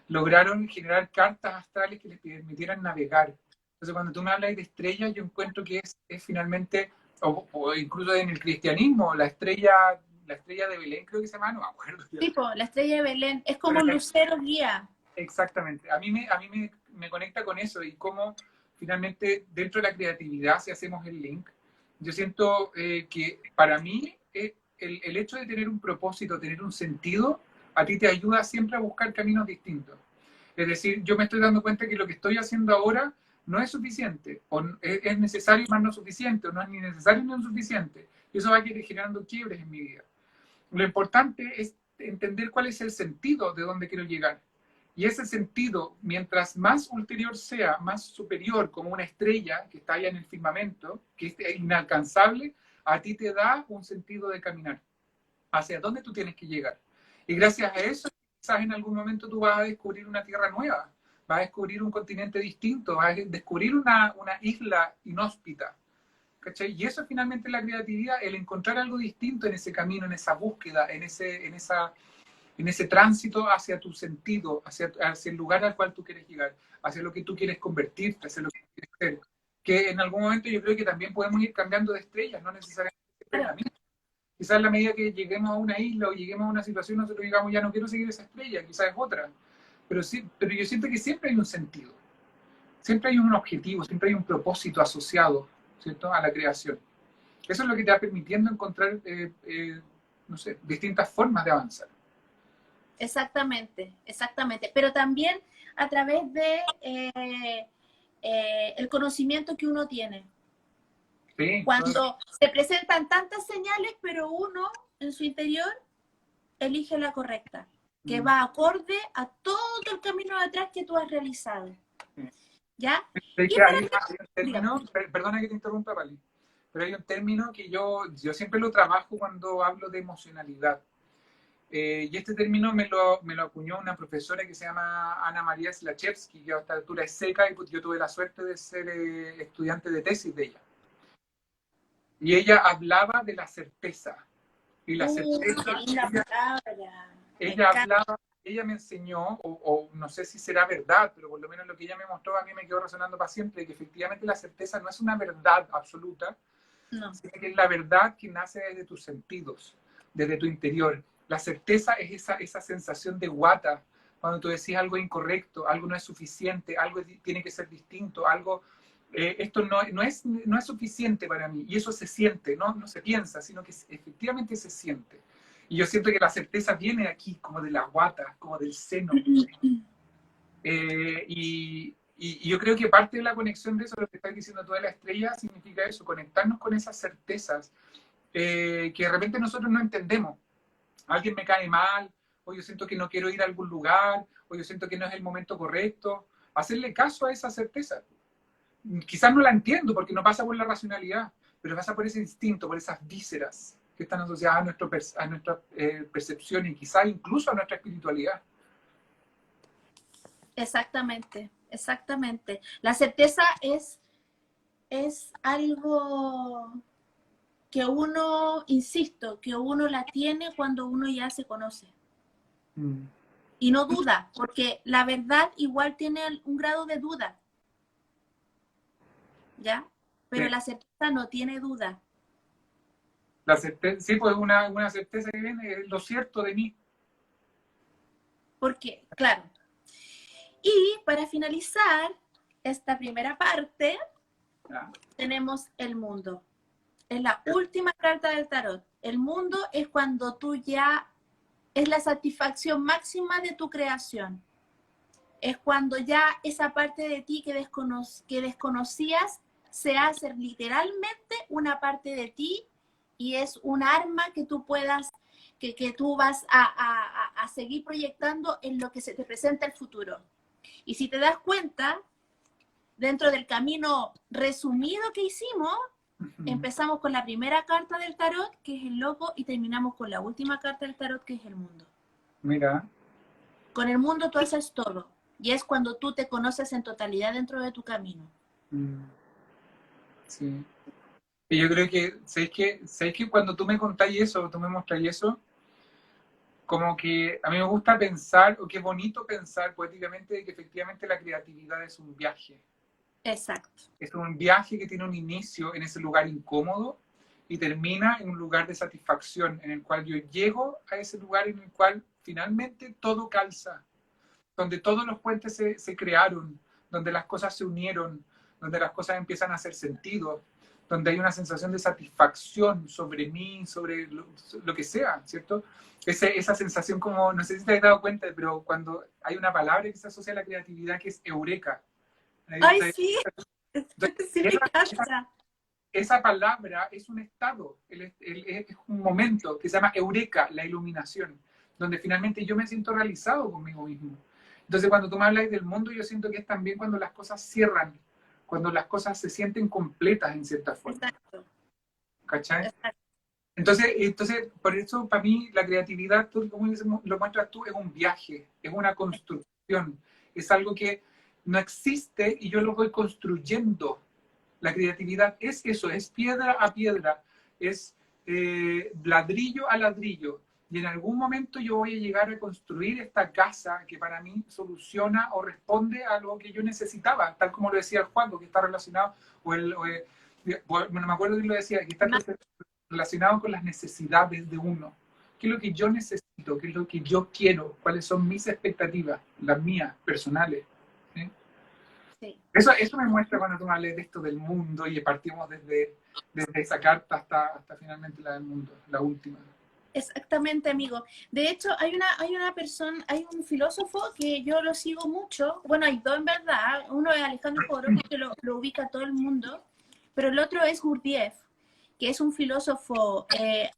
lograron generar cartas astrales que les permitieran navegar. Entonces, cuando tú me hablas de estrellas, yo encuentro que es finalmente, o incluso en el cristianismo, la estrella de Belén, creo que se llama, no me acuerdo. Tipo, la estrella de Belén es como un lucero guía. Exactamente. A mí me conecta con eso y cómo finalmente dentro de la creatividad, si hacemos el link, yo siento que para mí el hecho de tener un propósito, tener un sentido, a ti te ayuda siempre a buscar caminos distintos. Es decir, yo me estoy dando cuenta que lo que estoy haciendo ahora no es suficiente, o es necesario más no suficiente, o no es ni necesario ni suficiente. Y eso va a ir generando quiebres en mi vida. Lo importante es entender cuál es el sentido de dónde quiero llegar. Y ese sentido, mientras más ulterior sea, más superior, como una estrella que está allá en el firmamento, que es inalcanzable, a ti te da un sentido de caminar hacia dónde tú tienes que llegar. Y gracias a eso, quizás en algún momento tú vas a descubrir una tierra nueva, vas a descubrir un continente distinto, vas a descubrir una isla inhóspita. ¿Cachai? Y eso finalmente es la creatividad, el encontrar algo distinto en ese camino, en esa búsqueda, en ese tránsito hacia tu sentido, hacia el lugar al cual tú quieres llegar, hacia lo que tú quieres convertirte, hacia lo que quieres ser. Que en algún momento yo creo que también podemos ir cambiando de estrellas, no necesariamente siempre la misma. Quizás en la medida que lleguemos a una isla o lleguemos a una situación, nosotros digamos, ya no quiero seguir esa estrella, quizás es otra. Pero yo siento que siempre hay un sentido, siempre hay un objetivo, siempre hay un propósito asociado, ¿cierto?, a la creación. Eso es lo que te va permitiendo encontrar, no sé, distintas formas de avanzar. Exactamente, exactamente. Pero también a través de el conocimiento que uno tiene. Sí, Cuando se presentan tantas señales, pero uno en su interior elige la correcta, que va acorde a todo el camino de atrás que tú has realizado. ¿Ya? hay Y para un término, perdona que te interrumpa, Pali, pero hay un término que yo siempre lo trabajo cuando hablo de emocionalidad. Y este término me lo acuñó una profesora que se llama Ana María Slachewski, que a esta altura es seca, y yo tuve la suerte de ser estudiante de tesis de ella. Y ella hablaba de la certeza. Y la certeza, qué linda palabra. ella me enseñó, o no sé si será verdad, pero por lo menos lo que ella me mostró a mí me quedó resonando para siempre, que efectivamente la certeza no es una verdad absoluta, No. sino que es la verdad que nace desde tus sentidos, desde tu interior. La certeza es esa sensación de guata, cuando tú decís algo incorrecto, algo no es suficiente, algo tiene que ser distinto, algo, esto no es suficiente para mí. Y eso se siente, no se piensa, sino que efectivamente se siente. Y yo siento que la certeza viene aquí, como de la guata, como del seno. Y yo creo que parte de la conexión de eso, lo que estás diciendo tú de la estrella, significa eso, conectarnos con esas certezas que de repente nosotros no entendemos. Alguien me cae mal, o yo siento que no quiero ir a algún lugar, o yo siento que no es el momento correcto. Hacerle caso a esa certeza. Quizás no la entiendo porque no pasa por la racionalidad, pero pasa por ese instinto, por esas vísceras que están asociadas a nuestra percepción y quizás incluso a nuestra espiritualidad. Exactamente, exactamente. La certeza es algo que uno, insisto, que uno la tiene cuando uno ya se conoce. Mm. Y no duda, porque la verdad igual tiene un grado de duda, ¿ya? Pero Sí. la certeza no tiene duda. La certeza, sí, pues una certeza que viene es lo cierto de mí. Porque, claro. Y para finalizar esta primera parte, ¿Ya? tenemos el mundo. Es la última carta del tarot. El mundo es cuando tú ya, es la satisfacción máxima de tu creación. Es cuando ya esa parte de ti que desconocías se hace literalmente una parte de ti y es un arma que tú puedas, que tú vas a seguir proyectando en lo que se te presenta el futuro. Y si te das cuenta, dentro del camino resumido que hicimos, empezamos con la primera carta del tarot, que es el loco, y terminamos con la última carta del tarot, que es el mundo. Mira. Con el mundo tú haces todo. Y es cuando tú te conoces en totalidad dentro de tu camino. Mm, sí. Y yo creo que, ¿sabes que cuando tú me contáis eso, tú me mostráis eso, como que a mí me gusta pensar, o qué bonito pensar poéticamente, de que efectivamente la creatividad es un viaje. Exacto. Es un viaje que tiene un inicio en ese lugar incómodo y termina en un lugar de satisfacción, en el cual yo llego a ese lugar en el cual finalmente todo calza, donde todos los puentes se crearon, donde las cosas se unieron, donde las cosas empiezan a hacer sentido, donde hay una sensación de satisfacción sobre mí, sobre lo que sea, ¿cierto? Esa sensación como, no sé si te has dado cuenta, pero cuando hay una palabra que se asocia a la creatividad que es eureka. Ay, sí, sí me Esa, encanta. esa palabra es un estado, es un momento que se llama eureka, la iluminación, donde finalmente yo me siento realizado conmigo mismo. Entonces, cuando tú me hablas del mundo, yo siento que es también cuando las cosas cierran, cuando las cosas se sienten completas en cierta forma. Exacto, ¿Cachai? exacto. Entonces, por eso para mí la creatividad, tú, como lo muestras tú, es un viaje, es una construcción, es algo que no existe y yo lo voy construyendo. La creatividad es eso, es piedra a piedra, es ladrillo a ladrillo. Y en algún momento yo voy a llegar a construir esta casa que para mí soluciona o responde a lo que yo necesitaba, tal como lo decía el Juan, que está relacionado, bueno, me acuerdo que lo decía, que está relacionado con las necesidades de uno. ¿Qué es lo que yo necesito? ¿Qué es lo que yo quiero? ¿Cuáles son mis expectativas? Las mías, personales. ¿Sí? Sí. Eso me muestra cuando tú me hables de esto del mundo y partimos desde esa carta hasta finalmente la del mundo, la última. Exactamente, amigo. De hecho, hay una persona, hay un filósofo que yo lo sigo mucho. Bueno, hay dos en verdad. Uno es Alejandro Jodorowsky, que lo ubica todo el mundo, pero el otro es Gurdjieff, que es un filósofo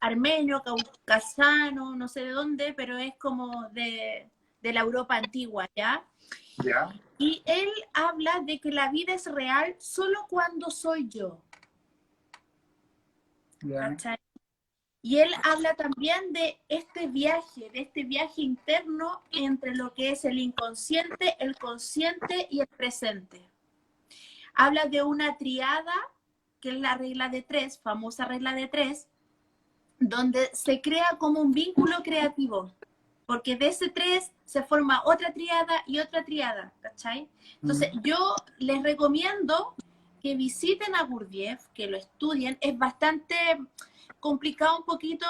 armenio, caucasano, no sé de dónde, pero es como de la Europa antigua, ¿ya? ¿Ya? Y él habla de que la vida es real solo cuando soy yo. ¿Ya? ¿Cachai? Y él habla también de este viaje interno entre lo que es el inconsciente, el consciente y el presente. Habla de una triada, que es la regla de tres, famosa regla de tres, donde se crea como un vínculo creativo, porque de ese tres se forma otra triada y otra triada, ¿cachai? Entonces yo les recomiendo que visiten a Gurdjieff, que lo estudien, es bastante complicado un poquito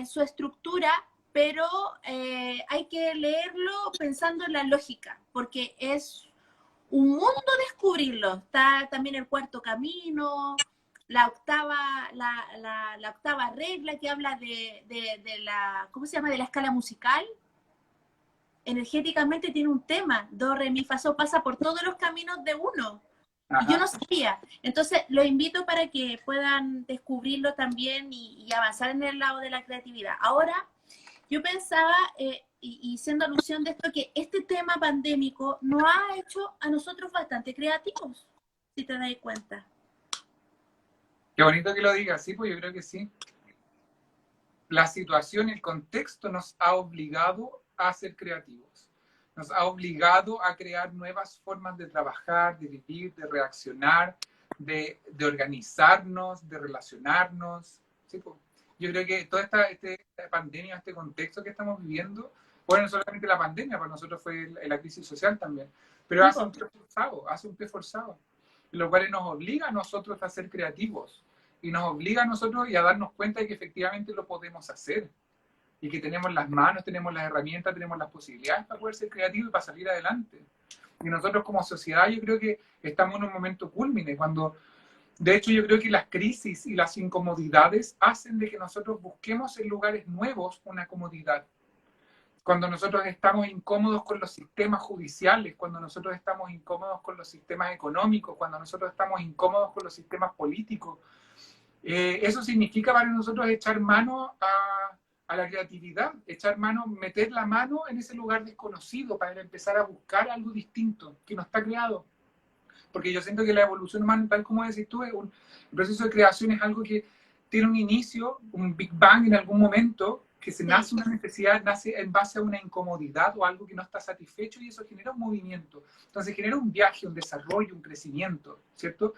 su estructura, pero hay que leerlo pensando en la lógica, porque es un mundo descubrirlo. Está también el cuarto camino, la octava regla que habla de la, ¿cómo se llama? De la escala musical. Energéticamente tiene un tema, do, re, mi, fa, sol, pasa por todos los caminos de uno. Y yo Ajá. no sabía. Entonces, los invito para que puedan descubrirlo también y avanzar en el lado de la creatividad. Ahora, yo pensaba, y siendo alusión de esto, que este tema pandémico nos ha hecho a nosotros bastante creativos, si te das cuenta. Qué bonito que lo digas, sí, pues yo creo que sí. La situación, el contexto nos ha obligado a ser creativos. nos ha obligado a crear nuevas formas de trabajar, de vivir, de reaccionar, de organizarnos, de relacionarnos. ¿Sí? Pues, yo creo que toda esta pandemia, este contexto que estamos viviendo, bueno, no solamente la pandemia, para nosotros fue la crisis social también, pero hace un pie forzado, lo cual nos obliga a nosotros a ser creativos y nos obliga a nosotros y a darnos cuenta de que efectivamente lo podemos hacer y que tenemos las manos, tenemos las herramientas, tenemos las posibilidades para poder ser creativos y para salir adelante. Y nosotros como sociedad yo creo que estamos en un momento cúlmine, cuando de hecho yo creo que las crisis y las incomodidades hacen de que nosotros busquemos en lugares nuevos una comodidad. Cuando nosotros estamos incómodos con los sistemas judiciales, cuando nosotros estamos incómodos con los sistemas económicos, cuando nosotros estamos incómodos con los sistemas políticos, eso significa para nosotros echar mano a la creatividad, echar mano, meter la mano en ese lugar desconocido para empezar a buscar algo distinto que no está creado. Porque yo siento que la evolución humana, tal como decís tú, el proceso de creación es algo que tiene un inicio, un Big Bang en algún momento, que se nace una necesidad, nace en base a una incomodidad o algo que no está satisfecho y eso genera un movimiento. Entonces genera un viaje, un desarrollo, un crecimiento, ¿cierto?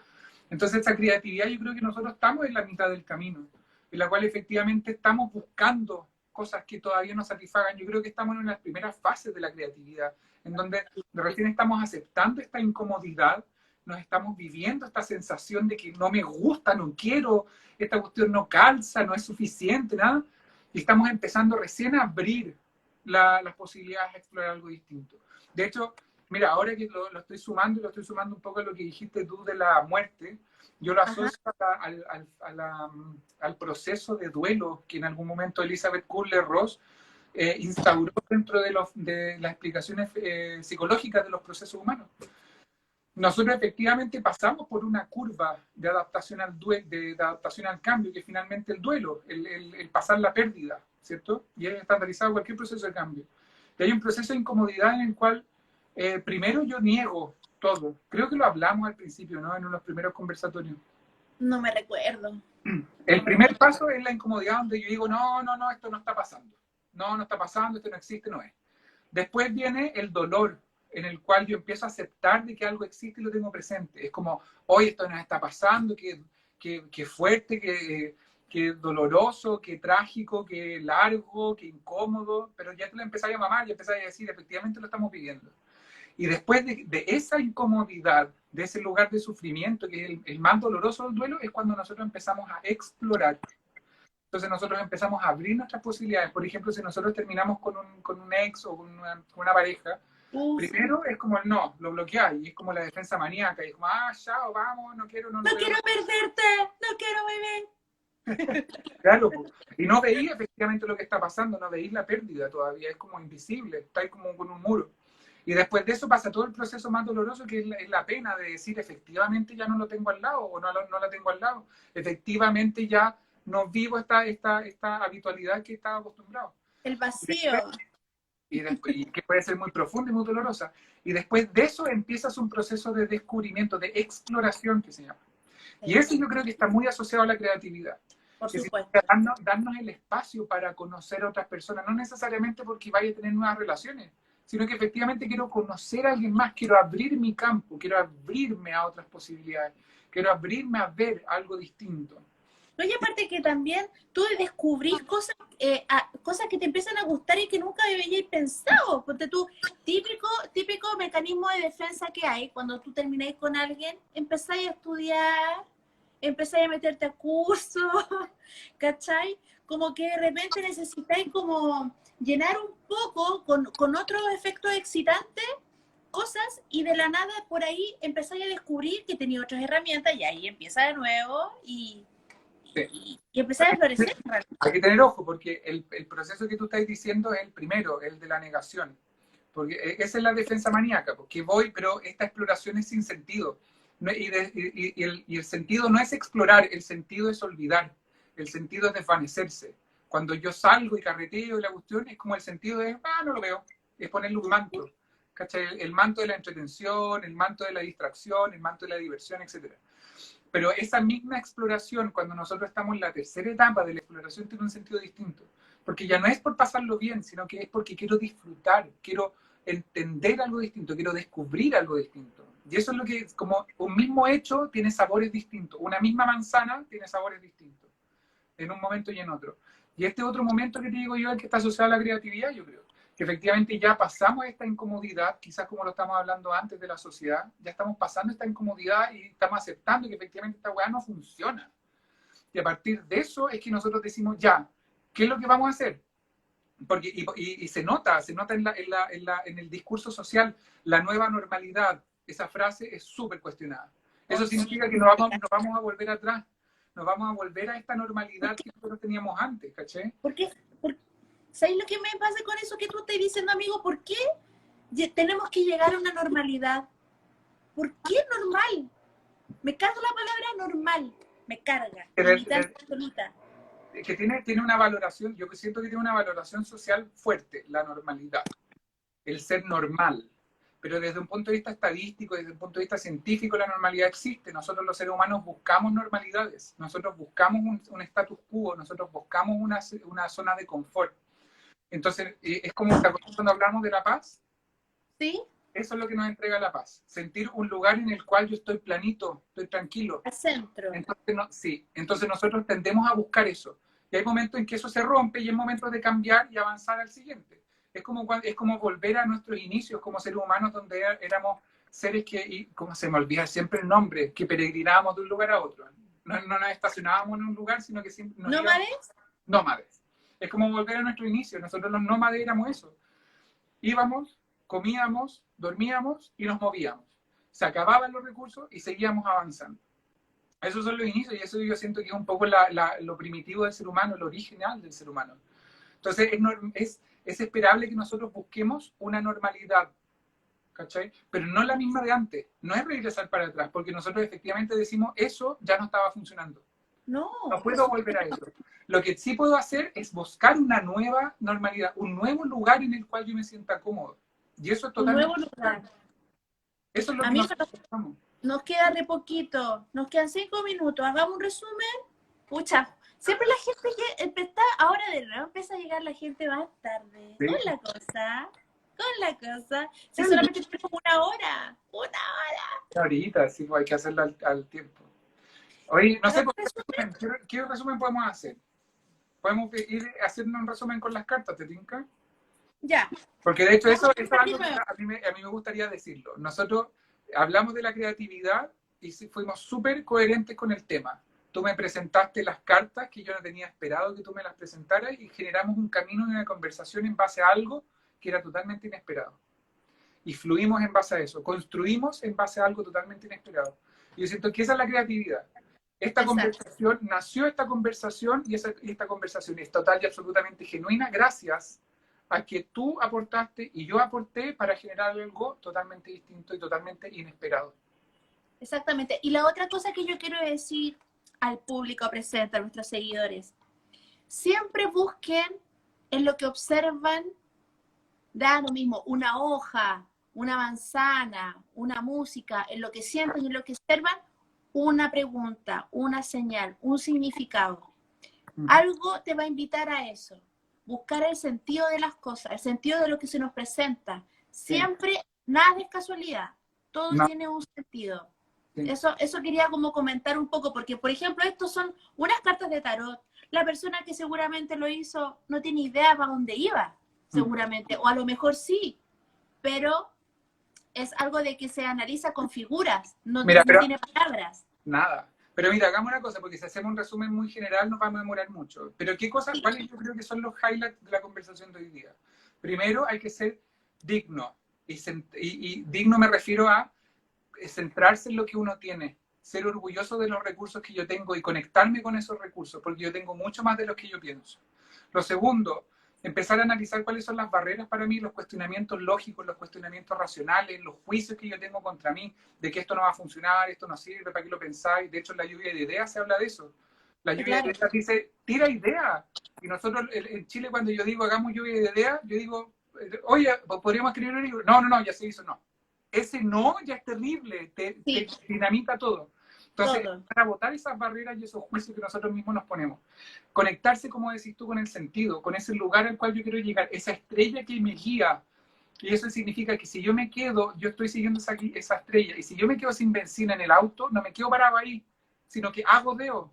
Entonces esa creatividad yo creo que nosotros estamos en la mitad del camino, en la cual efectivamente estamos buscando cosas que todavía nos satisfagan. Yo creo que estamos en una de las primeras fases de la creatividad, en donde recién estamos aceptando esta incomodidad, nos estamos viviendo esta sensación de que no me gusta, no quiero, esta cuestión no calza, no es suficiente, nada. Y estamos empezando recién a abrir las posibilidades de explorar algo distinto. De hecho, mira, ahora que lo estoy sumando, y lo estoy sumando un poco a lo que dijiste tú de la muerte, yo lo asocio al proceso de duelo que en algún momento Elizabeth Kubler-Ross instauró dentro de las explicaciones psicológicas de los procesos humanos. Nosotros efectivamente pasamos por una curva de adaptación de adaptación al cambio, que es finalmente el duelo, el pasar la pérdida, ¿cierto? Y es estandarizado cualquier proceso de cambio. Y hay un proceso de incomodidad en el cual primero yo niego todo. Creo que lo hablamos al principio, ¿no? En unos primeros conversatorios. No me recuerdo. El primer paso es la incomodidad donde yo digo, no, no, no, esto no está pasando. No, no está pasando, esto no existe, no es. Después viene el dolor, en el cual yo empiezo a aceptar de que algo existe y lo tengo presente. Es como, hoy esto nos está pasando, que fuerte, que doloroso, que trágico, que largo, que incómodo, pero ya tú lo empezás a mamar y empezás a decir, efectivamente lo estamos viviendo. Y después de esa incomodidad, de ese lugar de sufrimiento, que es el más doloroso del duelo, es cuando nosotros empezamos a explorar. Entonces nosotros empezamos a abrir nuestras posibilidades. Por ejemplo, si nosotros terminamos con un ex o con una pareja, primero es como el no, lo bloqueáis, y es como la defensa maníaca, y es como, chao, vamos, no quiero, no quiero perderte, no quiero vivir. Claro, y no veis efectivamente lo que está pasando, no veis la pérdida todavía, es como invisible, estáis como con un muro. Y después de eso pasa todo el proceso más doloroso, que es la pena de decir, efectivamente ya no lo tengo al lado, o no la tengo al lado, efectivamente ya no vivo esta habitualidad que estaba acostumbrado. El vacío. Y que puede ser muy profunda y muy dolorosa. Y después de eso empiezas un proceso de descubrimiento, de exploración, que se llama. Y eso yo creo que está muy asociado a la creatividad. Por que supuesto. Darnos el espacio para conocer a otras personas, no necesariamente porque vaya a tener nuevas relaciones, sino que efectivamente quiero conocer a alguien más, quiero abrir mi campo, quiero abrirme a otras posibilidades, quiero abrirme a ver algo distinto. No, y aparte que también tú descubrís cosas, cosas que te empiezan a gustar y que nunca habíais pensado. Porque tú, típico mecanismo de defensa que hay, cuando tú termináis con alguien, empezáis a estudiar, empezáis a meterte a cursos, ¿cachai? Como que de repente necesitáis como llenar un poco con otros efectos excitantes cosas y de la nada por ahí empezáis a descubrir que tenía otras herramientas y ahí empieza de nuevo y empezar a florecer. Hay que tener ojo, porque el proceso que tú estás diciendo es el primero, el de la negación. Porque esa es la defensa maníaca, porque voy, pero esta exploración es sin sentido. Y el sentido no es explorar, el sentido es olvidar, el sentido es desvanecerse. Cuando yo salgo y carreteo y la cuestión, es como el sentido de, no lo veo, es ponerle un manto. ¿Cachai? El manto de la entretención, el manto de la distracción, el manto de la diversión, etcétera. Pero esa misma exploración, cuando nosotros estamos en la tercera etapa de la exploración, tiene un sentido distinto. Porque ya no es por pasarlo bien, sino que es porque quiero disfrutar, quiero entender algo distinto, quiero descubrir algo distinto. Y eso es lo que, como un mismo hecho tiene sabores distintos, una misma manzana tiene sabores distintos, en un momento y en otro. Y este otro momento que te digo yo, el que está asociado a la creatividad, yo creo que efectivamente ya pasamos esta incomodidad, quizás como lo estamos hablando antes de la sociedad, ya estamos pasando esta incomodidad y estamos aceptando que efectivamente esta weá no funciona. Y a partir de eso es que nosotros decimos, ya, ¿qué es lo que vamos a hacer? Porque, y se nota en el discurso social, la nueva normalidad, esa frase es súper cuestionada. Eso significa que nos vamos a volver atrás, nos vamos a volver a esta normalidad que nosotros teníamos antes, ¿caché? ¿Por qué? ¿Sabes lo que me pasa con eso que tú estás diciendo, amigo? ¿Por qué tenemos que llegar a una normalidad? ¿Por qué normal? Me carga la palabra normal, me carga. Que tiene una valoración, yo siento que tiene una valoración social fuerte, la normalidad, el ser normal. Pero desde un punto de vista estadístico, desde un punto de vista científico, la normalidad existe. Nosotros los seres humanos buscamos normalidades, nosotros buscamos un status quo, nosotros buscamos una zona de confort. Entonces, es como cuando hablamos de la paz. Sí. Eso es lo que nos entrega la paz. Sentir un lugar en el cual yo estoy planito, estoy tranquilo. Al centro. Entonces, entonces nosotros tendemos a buscar eso. Y hay momentos en que eso se rompe y es momento de cambiar y avanzar al siguiente. Es como volver a nuestros inicios como seres humanos, donde éramos seres que, como se me olvida siempre el nombre, que peregrinábamos de un lugar a otro. No nos estacionábamos en un lugar, sino que siempre nos ¿Nómades? Nómades. Es como volver a nuestro inicio. Nosotros los nómades éramos eso. Íbamos, comíamos, dormíamos y nos movíamos. Se acababan los recursos y seguíamos avanzando. Esos son los inicios y eso yo siento que es un poco lo primitivo del ser humano, lo original del ser humano. Entonces es esperable que nosotros busquemos una normalidad, ¿cachai? Pero no la misma de antes. No es regresar para atrás, porque nosotros efectivamente decimos eso ya no estaba funcionando. No puedo volver a eso. Lo que sí puedo hacer es buscar una nueva normalidad, un nuevo lugar en el cual yo me sienta cómodo. Y eso es totalmente... Un nuevo lugar. Eso es lo que nosotros buscamos. Nos queda re poquito, nos quedan 5 minutos, hagamos un resumen. Pucha, siempre la gente que está, ahora de nuevo empieza a llegar la gente más tarde. ¿Sí? Con la cosa. Si solamente tenemos una hora. Ahorita, sí, pues hay que hacerlo al tiempo. Oye, no sé, ¿qué resumen podemos hacer? ¿Podemos ir haciendo un resumen con las cartas, te tinca? Ya. Porque de hecho eso es algo que a mí me gustaría decirlo. Nosotros hablamos de la creatividad y fuimos súper coherentes con el tema. Tú me presentaste las cartas que yo no tenía esperado que tú me las presentaras y generamos un camino y una conversación en base a algo que era totalmente inesperado. Y fluimos en base a eso, construimos en base a algo totalmente inesperado. Y yo siento que esa es la creatividad. Nació esta conversación y esta conversación es total y absolutamente genuina gracias a que tú aportaste y yo aporté para generar algo totalmente distinto y totalmente inesperado. Exactamente. Y la otra cosa que yo quiero decir al público presente, a nuestros seguidores, siempre busquen en lo que observan, da lo mismo, una hoja, una manzana, una música, en lo que sienten y en lo que observan, una pregunta, una señal, un significado. Algo te va a invitar a eso. Buscar el sentido de las cosas, el sentido de lo que se nos presenta. Siempre, nada es casualidad. Todo tiene un sentido. Sí. Eso quería como comentar un poco, porque, por ejemplo, estos son unas cartas de tarot. La persona que seguramente lo hizo no tiene idea para dónde iba, seguramente. O a lo mejor sí, pero es algo de que se analiza con figuras, no tiene palabras. Nada. Pero mira, hagamos una cosa, porque si hacemos un resumen muy general nos vamos a demorar mucho. Pero ¿qué cosas, cuáles yo creo que son los highlights de la conversación de hoy día? Primero, hay que ser digno. Y digno me refiero a centrarse en lo que uno tiene. Ser orgulloso de los recursos que yo tengo y conectarme con esos recursos, porque yo tengo mucho más de los que yo pienso. Lo segundo, empezar a analizar cuáles son las barreras para mí, los cuestionamientos lógicos, los cuestionamientos racionales, los juicios que yo tengo contra mí, de que esto no va a funcionar, esto no sirve, ¿para qué lo pensáis? De hecho, en la lluvia de ideas se habla de eso. La lluvia de ideas dice, tira ideas. Y nosotros en Chile, cuando yo digo, hagamos lluvia de ideas, yo digo, oye, ¿podríamos escribir un libro? No, ya se hizo, no. Ese no ya es terrible, te dinamita todo. Entonces, para botar esas barreras y esos juicios que nosotros mismos nos ponemos, conectarse, como decís tú, con el sentido, con ese lugar al cual yo quiero llegar, esa estrella que me guía, Y eso significa que si yo me quedo, yo estoy siguiendo esa estrella, y si yo me quedo sin benzina en el auto, no me quedo parado ahí, sino que hago deo,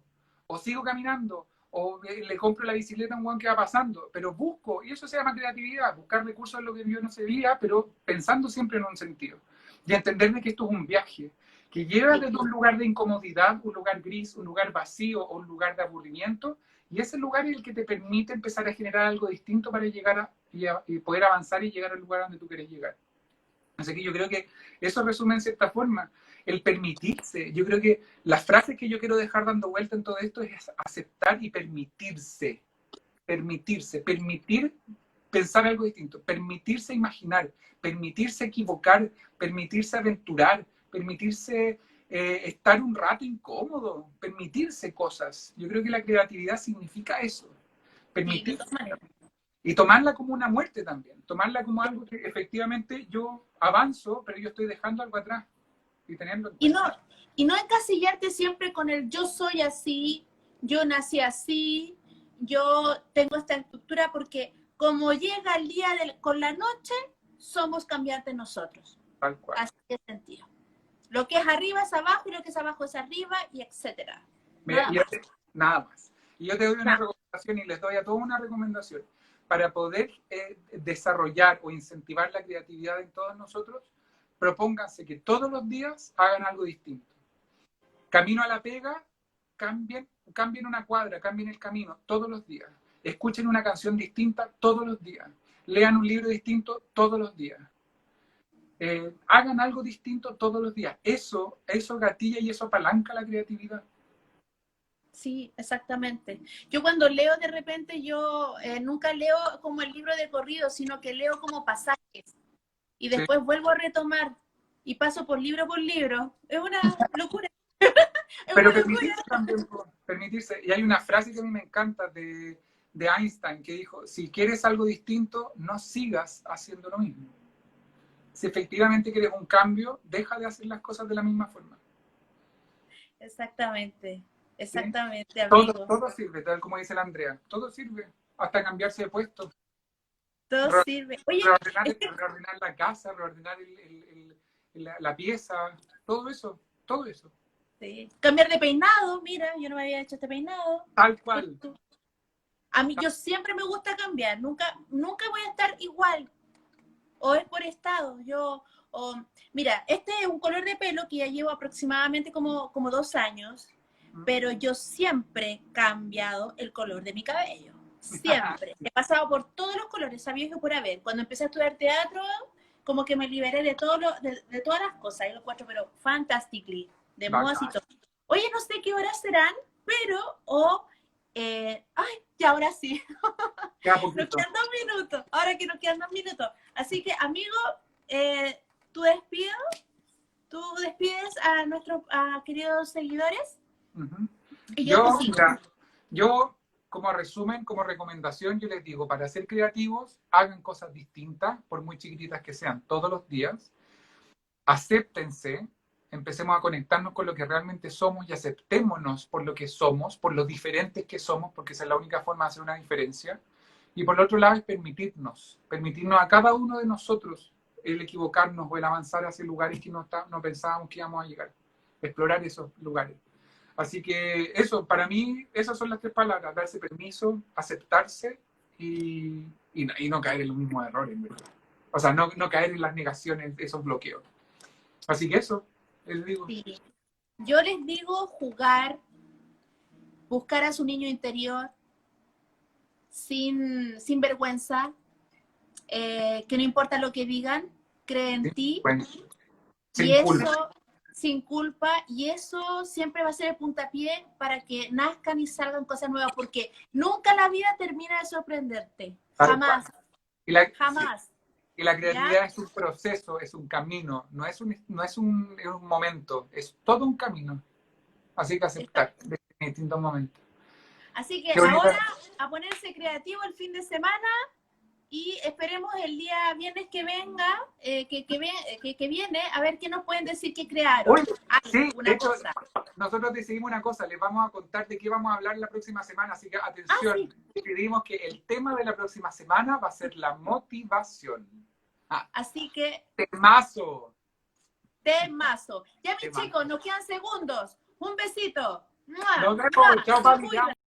o sigo caminando, o le compro la bicicleta a un guan que va pasando, pero busco, y eso se llama creatividad, buscar recursos en lo que yo no sabía, pero pensando siempre en un sentido. Y entender de que esto es un viaje, que lleva desde un lugar de incomodidad, un lugar gris, un lugar vacío o un lugar de aburrimiento, y ese lugar es el que te permite empezar a generar algo distinto para llegar y poder avanzar y llegar al lugar donde tú quieres llegar. Así que yo creo que eso resume en cierta forma el permitirse. Yo creo que la frase que yo quiero dejar dando vuelta en todo esto es aceptar y permitirse. Permitirse, permitir pensar algo distinto, permitirse imaginar, permitirse equivocar, permitirse aventurar, permitirse estar un rato incómodo, permitirse cosas. Yo creo que la creatividad significa eso, permitirse. Y tomarla como una muerte también, tomarla como algo que efectivamente yo avanzo, pero yo estoy dejando algo atrás y tenerlo en cuenta. Y no encasillarte siempre con el yo soy así, yo nací así, yo tengo esta estructura, porque como llega el día con la noche, somos cambiantes nosotros. Tal cual. Así de sentido. Lo que es arriba es abajo y lo que es abajo es arriba, y etcétera. Mira, nada más. Y yo te doy una recomendación y les doy a todos una recomendación. Para poder desarrollar o incentivar la creatividad en todos nosotros, propónganse que todos los días hagan algo distinto. Camino a la pega, cambien una cuadra, cambien el camino todos los días. Escuchen una canción distinta todos los días. Lean un libro distinto todos los días. Hagan algo distinto todos los días. Eso gatilla y eso apalanca la creatividad. Sí, exactamente. Yo cuando leo de repente, yo nunca leo como el libro de corrido, sino que leo como pasajes. Y después vuelvo a retomar y paso por libro. Es una locura. Pero permitirse también, permitirse. Y hay una frase que a mí me encanta de Einstein que dijo, si quieres algo distinto, no sigas haciendo lo mismo. Si efectivamente quieres un cambio, deja de hacer las cosas de la misma forma. Exactamente, ¿Sí? amigo. Todo sirve, tal como dice la Andrea. Todo sirve, hasta cambiarse de puesto. Todo sirve. Oye, reordenar la casa, reordenar la pieza, todo eso. Sí. Cambiar de peinado, mira, yo no me había hecho este peinado. Tal cual. A mí, yo siempre me gusta cambiar, nunca voy a estar igual. O es por estado, mira, este es un color de pelo que ya llevo aproximadamente como 2 años, pero yo siempre he cambiado el color de mi cabello. Siempre. He pasado por todos los colores, sabía que por haber. Cuando empecé a estudiar teatro, como que me liberé de todas las cosas, y lo encuentro, pero fantastically, de modas y todo. Oye, no sé qué horas serán, pero, ya ahora sí. Nos quedan 2 minutos. Ahora que nos quedan 2 minutos. Así que, amigo, tú despides a nuestros queridos seguidores. Uh-huh. Y yo, como resumen, como recomendación, yo les digo, para ser creativos, hagan cosas distintas, por muy chiquititas que sean, todos los días. Acéptense, empecemos a conectarnos con lo que realmente somos y aceptémonos por lo que somos, por lo diferentes que somos, porque esa es la única forma de hacer una diferencia. Y por el otro lado es permitirnos a cada uno de nosotros el equivocarnos o el avanzar hacia lugares que no pensábamos que íbamos a llegar, explorar esos lugares. Así que eso, para mí, esas son las 3 palabras: darse permiso, aceptarse y no caer en los mismos errores, ¿verdad? O sea, no caer en las negaciones, esos bloqueos. Así que eso, les digo. Sí. Yo les digo jugar, buscar a su niño interior, sin vergüenza, que no importa lo que digan, cree en ti. Bueno, sin culpa, y eso siempre va a ser el puntapié para que nazcan y salgan cosas nuevas, porque nunca la vida termina de sorprenderte. Jamás. Jamás. Y la creatividad es un proceso, es un camino, no es un momento, es todo un camino. Así que aceptar en distintos momentos. Así que ahora a ponerse creativo el fin de semana, y esperemos el día viernes que venga, que viene, a ver qué nos pueden decir que crearon. De hecho, nosotros decidimos una cosa, les vamos a contar de qué vamos a hablar la próxima semana, así que atención, decidimos que el tema de la próxima semana va a ser la motivación. Así que, Temazo. temazo. Ya, mis Temazo. chicos, nos quedan segundos. Un besito. Nos vemos. ¡Mua! Chao, Se Pati. Te cuidan. amo.